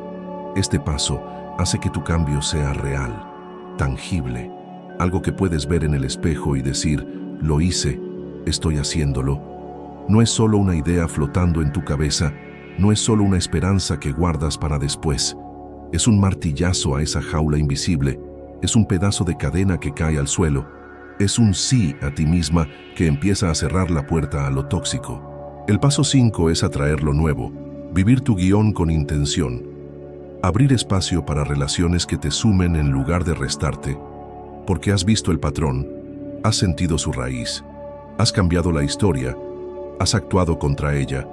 Este paso hace que tu cambio sea real, tangible, algo que puedes ver en el espejo y decir: lo hice, estoy haciéndolo. No es solo una idea flotando en tu cabeza, no es solo una esperanza que guardas para después. Es un martillazo a esa jaula invisible, es un pedazo de cadena que cae al suelo, es un sí a ti misma que empieza a cerrar la puerta a lo tóxico. El paso 5 es atraer lo nuevo, vivir tu guión con intención, abrir espacio para relaciones que te sumen en lugar de restarte, porque has visto el patrón, has sentido su raíz, has cambiado la historia, has actuado contra ella,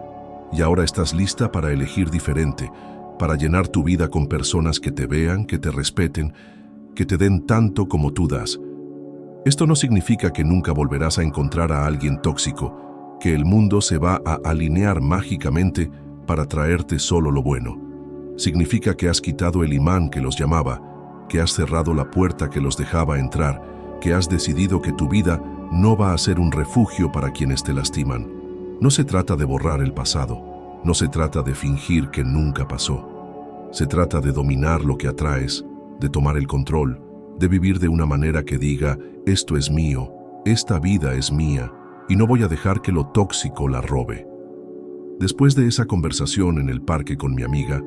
y ahora estás lista para elegir diferente, para llenar tu vida con personas que te vean, que te respeten, que te den tanto como tú das. Esto no significa que nunca volverás a encontrar a alguien tóxico, que el mundo se va a alinear mágicamente para traerte solo lo bueno. Significa que has quitado el imán que los llamaba, que has cerrado la puerta que los dejaba entrar, que has decidido que tu vida no va a ser un refugio para quienes te lastiman. No se trata de borrar el pasado, no se trata de fingir que nunca pasó. Se trata de dominar lo que atraes, de tomar el control, de vivir de una manera que diga: esto es mío, esta vida es mía, y no voy a dejar que lo tóxico la robe. Después de esa conversación en el parque con mi amiga,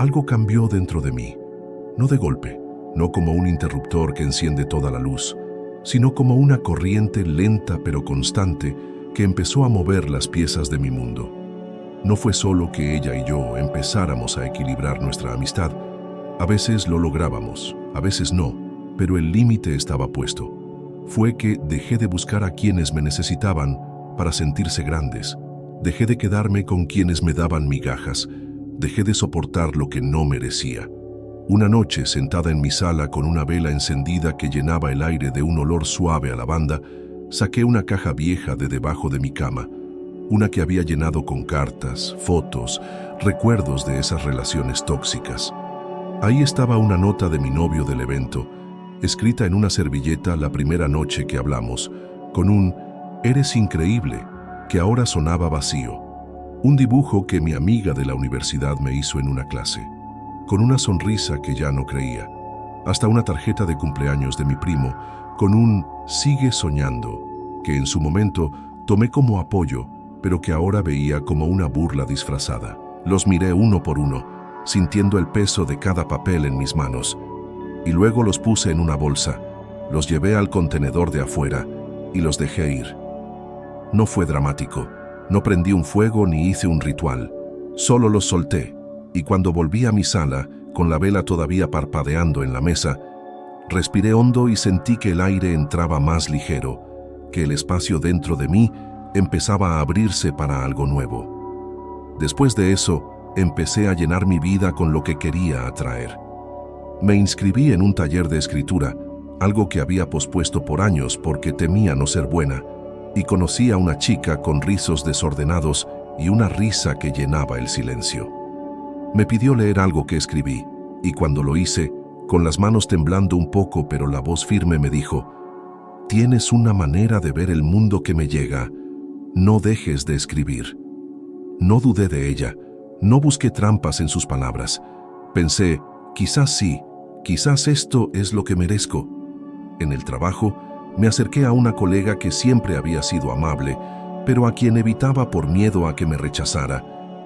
algo cambió dentro de mí. No de golpe, no como un interruptor que enciende toda la luz, sino como una corriente lenta pero constante que empezó a mover las piezas de mi mundo. No fue solo que ella y yo empezáramos a equilibrar nuestra amistad. A veces lo lográbamos, a veces no, pero el límite estaba puesto. Fue que dejé de buscar a quienes me necesitaban para sentirse grandes. Dejé de quedarme con quienes me daban migajas. Dejé de soportar lo que no merecía. Una noche, sentada en mi sala con una vela encendida que llenaba el aire de un olor suave a lavanda, saqué una caja vieja de debajo de mi cama, una que había llenado con cartas, fotos, recuerdos de esas relaciones tóxicas. Ahí estaba una nota de mi novio del evento, escrita en una servilleta la primera noche que hablamos, con un «Eres increíble», que ahora sonaba vacío. Un dibujo que mi amiga de la universidad me hizo en una clase, con una sonrisa que ya no creía. Hasta una tarjeta de cumpleaños de mi primo, con un «Sigue soñando», que en su momento tomé como apoyo, pero que ahora veía como una burla disfrazada. Los miré uno por uno, sintiendo el peso de cada papel en mis manos, y luego los puse en una bolsa, los llevé al contenedor de afuera y los dejé ir. No fue dramático, no prendí un fuego ni hice un ritual, solo los solté, y cuando volví a mi sala, con la vela todavía parpadeando en la mesa, respiré hondo y sentí que el aire entraba más ligero, que el espacio dentro de mí empezaba a abrirse para algo nuevo. Después de eso, empecé a llenar mi vida con lo que quería atraer. Me inscribí en un taller de escritura, algo que había pospuesto por años porque temía no ser buena, y conocí a una chica con rizos desordenados y una risa que llenaba el silencio. Me pidió leer algo que escribí, Y cuando lo hice, con las manos temblando un poco pero la voz firme me dijo: «Tienes una manera de ver el mundo que me llega. No dejes de escribir». No dudé de ella, no busqué trampas en sus palabras. Pensé, quizás sí, quizás esto es lo que merezco. En el trabajo, me acerqué a una colega que siempre había sido amable, pero a quien evitaba por miedo a que me rechazara,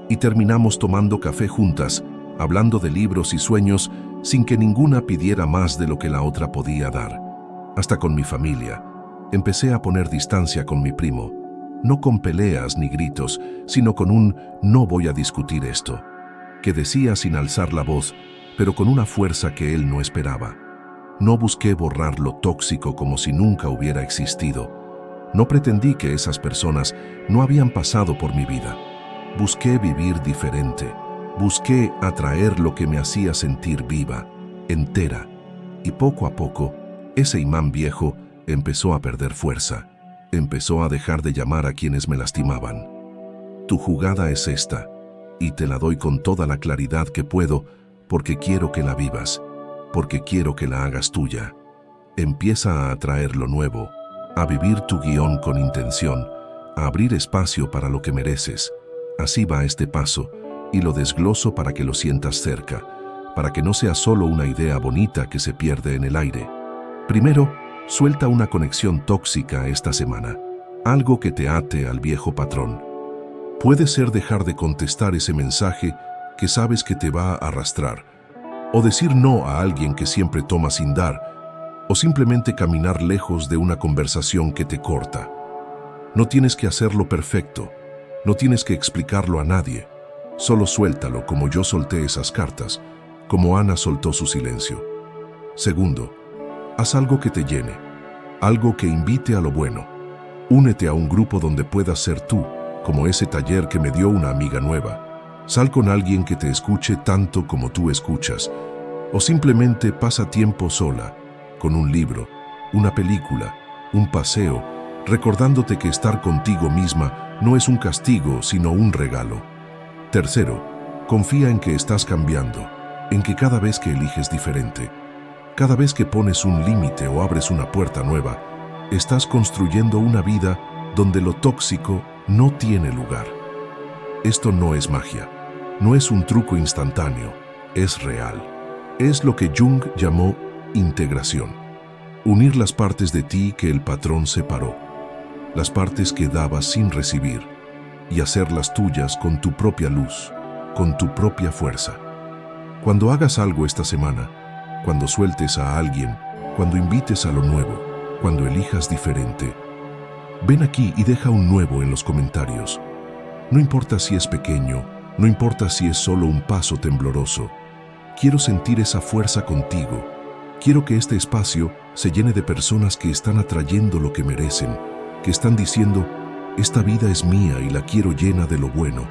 y terminamos tomando café juntas, hablando de libros y sueños, sin que ninguna pidiera más de lo que la otra podía dar. Hasta con mi familia. Empecé a poner distancia con mi primo, no con peleas ni gritos, sino con un «no voy a discutir esto», que decía sin alzar la voz, pero con una fuerza que él no esperaba. No busqué borrar lo tóxico como si nunca hubiera existido. No pretendí que esas personas no habían pasado por mi vida. Busqué vivir diferente. Busqué atraer lo que me hacía sentir viva, entera. Y poco a poco, ese imán viejo empezó a perder fuerza. Empezó a dejar de llamar a quienes me lastimaban. Tu jugada es esta, y te la doy con toda la claridad que puedo, porque quiero que la vivas, porque quiero que la hagas tuya. Empieza a atraer lo nuevo, a vivir tu guión con intención, a abrir espacio para lo que mereces. Así va este paso, y lo desgloso para que lo sientas cerca, para que no sea solo una idea bonita que se pierde en el aire. Primero, suelta una conexión tóxica esta semana, algo que te ate al viejo patrón. Puede ser dejar de contestar ese mensaje que sabes que te va a arrastrar, o decir no a alguien que siempre toma sin dar, o simplemente caminar lejos de una conversación que te corta. No tienes que hacerlo perfecto, no tienes que explicarlo a nadie, solo suéltalo como yo solté esas cartas, como Ana soltó su silencio. Segundo, haz algo que te llene, algo que invite a lo bueno. Únete a un grupo donde puedas ser tú, como ese taller que me dio una amiga nueva. Sal con alguien que te escuche tanto como tú escuchas, o simplemente pasa tiempo sola, con un libro, una película, un paseo, recordándote que estar contigo misma no es un castigo, sino un regalo. Tercero, confía en que estás cambiando, en que cada vez que eliges diferente, cada vez que pones un límite o abres una puerta nueva, estás construyendo una vida donde lo tóxico no tiene lugar. Esto no es magia, no es un truco instantáneo, es real. Es lo que Jung llamó integración. Unir las partes de ti que el patrón separó, las partes que dabas sin recibir, y hacerlas tuyas con tu propia luz, con tu propia fuerza. Cuando hagas algo esta semana, cuando sueltes a alguien, cuando invites a lo nuevo, cuando elijas diferente, ven aquí y deja un nuevo en los comentarios. No importa si es pequeño, no importa si es solo un paso tembloroso. Quiero sentir esa fuerza contigo. Quiero que este espacio se llene de personas que están atrayendo lo que merecen, que están diciendo, esta vida es mía y la quiero llena de lo bueno.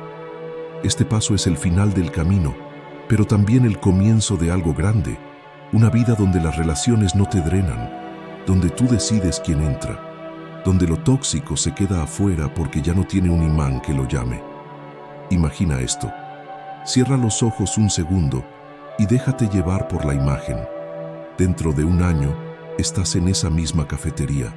Este paso es el final del camino, pero también el comienzo de algo grande, una vida donde las relaciones no te drenan, donde tú decides quién entra, donde lo tóxico se queda afuera porque ya no tiene un imán que lo llame. Imagina esto. Cierra los ojos un segundo y déjate llevar por la imagen. Dentro de un año estás en esa misma cafetería,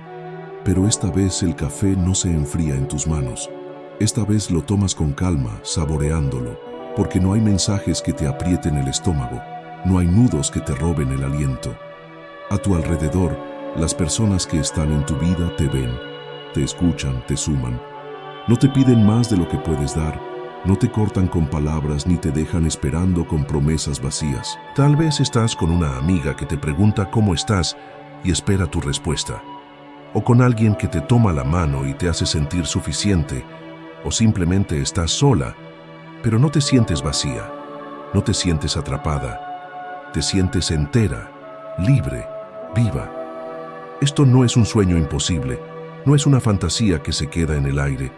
pero esta vez el café no se enfría en tus manos. Esta vez lo tomas con calma, saboreándolo, porque no hay mensajes que te aprieten el estómago, no hay nudos que te roben el aliento. A tu alrededor, las personas que están en tu vida te ven, te escuchan, te suman. No te piden más de lo que puedes dar, no te cortan con palabras ni te dejan esperando con promesas vacías. Tal vez estás con una amiga que te pregunta cómo estás y espera tu respuesta. O con alguien que te toma la mano y te hace sentir suficiente. O simplemente estás sola, pero no te sientes vacía, no te sientes atrapada. Te sientes entera, libre, viva. Esto no es un sueño imposible, no es una fantasía que se queda en el aire.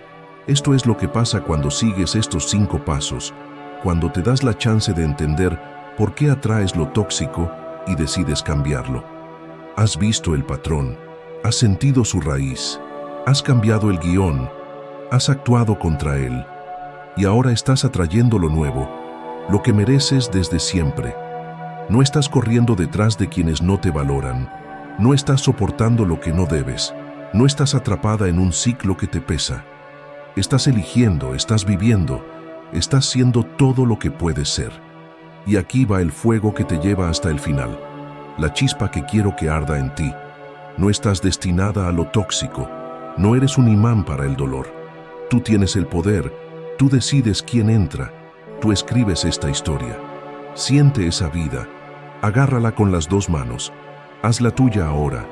Esto es lo que pasa cuando sigues estos 5 pasos, cuando te das la chance de entender por qué atraes lo tóxico y decides cambiarlo. Has visto el patrón, has sentido su raíz, has cambiado el guión, has actuado contra él, y ahora estás atrayendo lo nuevo, lo que mereces desde siempre. No estás corriendo detrás de quienes no te valoran. No estás soportando lo que no debes. No estás atrapada en un ciclo que te pesa. Estás eligiendo, estás viviendo, estás siendo todo lo que puedes ser. Y aquí va el fuego que te lleva hasta el final, la chispa que quiero que arda en ti. No estás destinada a lo tóxico, no eres un imán para el dolor. Tú tienes el poder, tú decides quién entra, tú escribes esta historia. Siente esa vida, agárrala con las dos manos, hazla tuya ahora,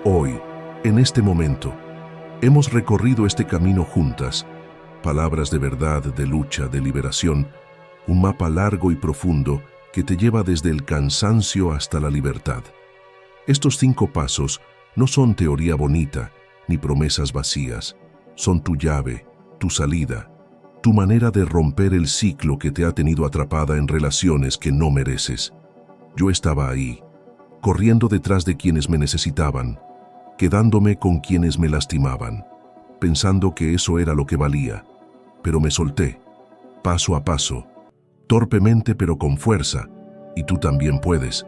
hoy, en este momento. Hemos recorrido este camino juntas, palabras de verdad, de lucha, de liberación, un mapa largo y profundo que te lleva desde el cansancio hasta la libertad. Estos 5 pasos no son teoría bonita ni promesas vacías, son tu llave, tu salida, tu manera de romper el ciclo que te ha tenido atrapada en relaciones que no mereces. Yo estaba ahí, corriendo detrás de quienes me necesitaban, quedándome con quienes me lastimaban, pensando que eso era lo que valía, pero me solté, paso a paso, torpemente pero con fuerza, y tú también puedes.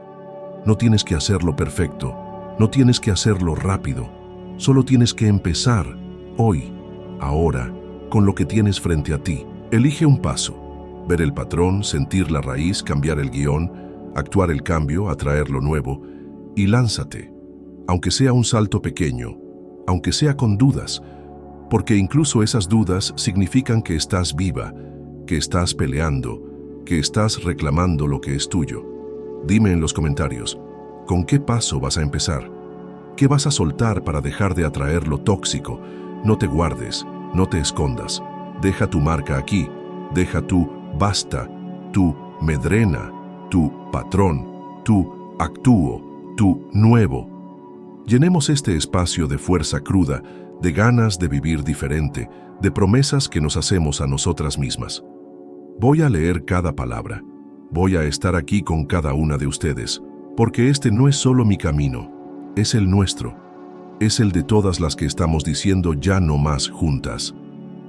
No tienes que hacerlo perfecto, no tienes que hacerlo rápido, solo tienes que empezar, hoy, ahora, con lo que tienes frente a ti. Elige un paso, ver el patrón, sentir la raíz, cambiar el guión, actuar el cambio, atraer lo nuevo, y lánzate, aunque sea un salto pequeño, aunque sea con dudas, porque incluso esas dudas significan que estás viva, que estás peleando, que estás reclamando lo que es tuyo. Dime en los comentarios, ¿con qué paso vas a empezar? ¿Qué vas a soltar para dejar de atraer lo tóxico? No te guardes, no te escondas. Deja tu marca aquí, deja tu basta, tu me drena, tu patrón, tu actúo, tu nuevo. Llenemos este espacio de fuerza cruda, de ganas de vivir diferente, de promesas que nos hacemos a nosotras mismas. Voy a leer cada palabra. Voy a estar aquí con cada una de ustedes, porque este no es solo mi camino, es el nuestro. Es el de todas las que estamos diciendo ya no más juntas.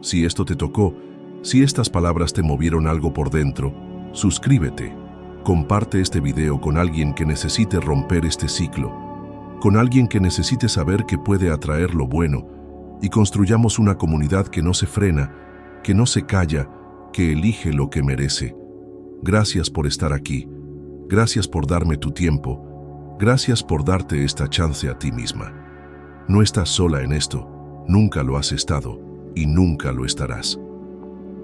Si esto te tocó, si estas palabras te movieron algo por dentro, suscríbete. Comparte este video con alguien que necesite romper este ciclo, con alguien que necesite saber que puede atraer lo bueno, y construyamos una comunidad que no se frena, que no se calla, que elige lo que merece. Gracias por estar aquí. Gracias por darme tu tiempo. Gracias por darte esta chance a ti misma. No estás sola en esto. Nunca lo has estado y nunca lo estarás.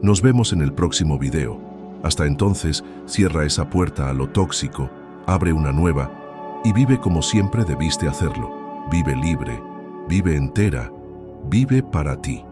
Nos vemos en el próximo video. Hasta entonces, cierra esa puerta a lo tóxico, abre una nueva y vive como siempre debiste hacerlo. Vive libre, vive entera, vive para ti.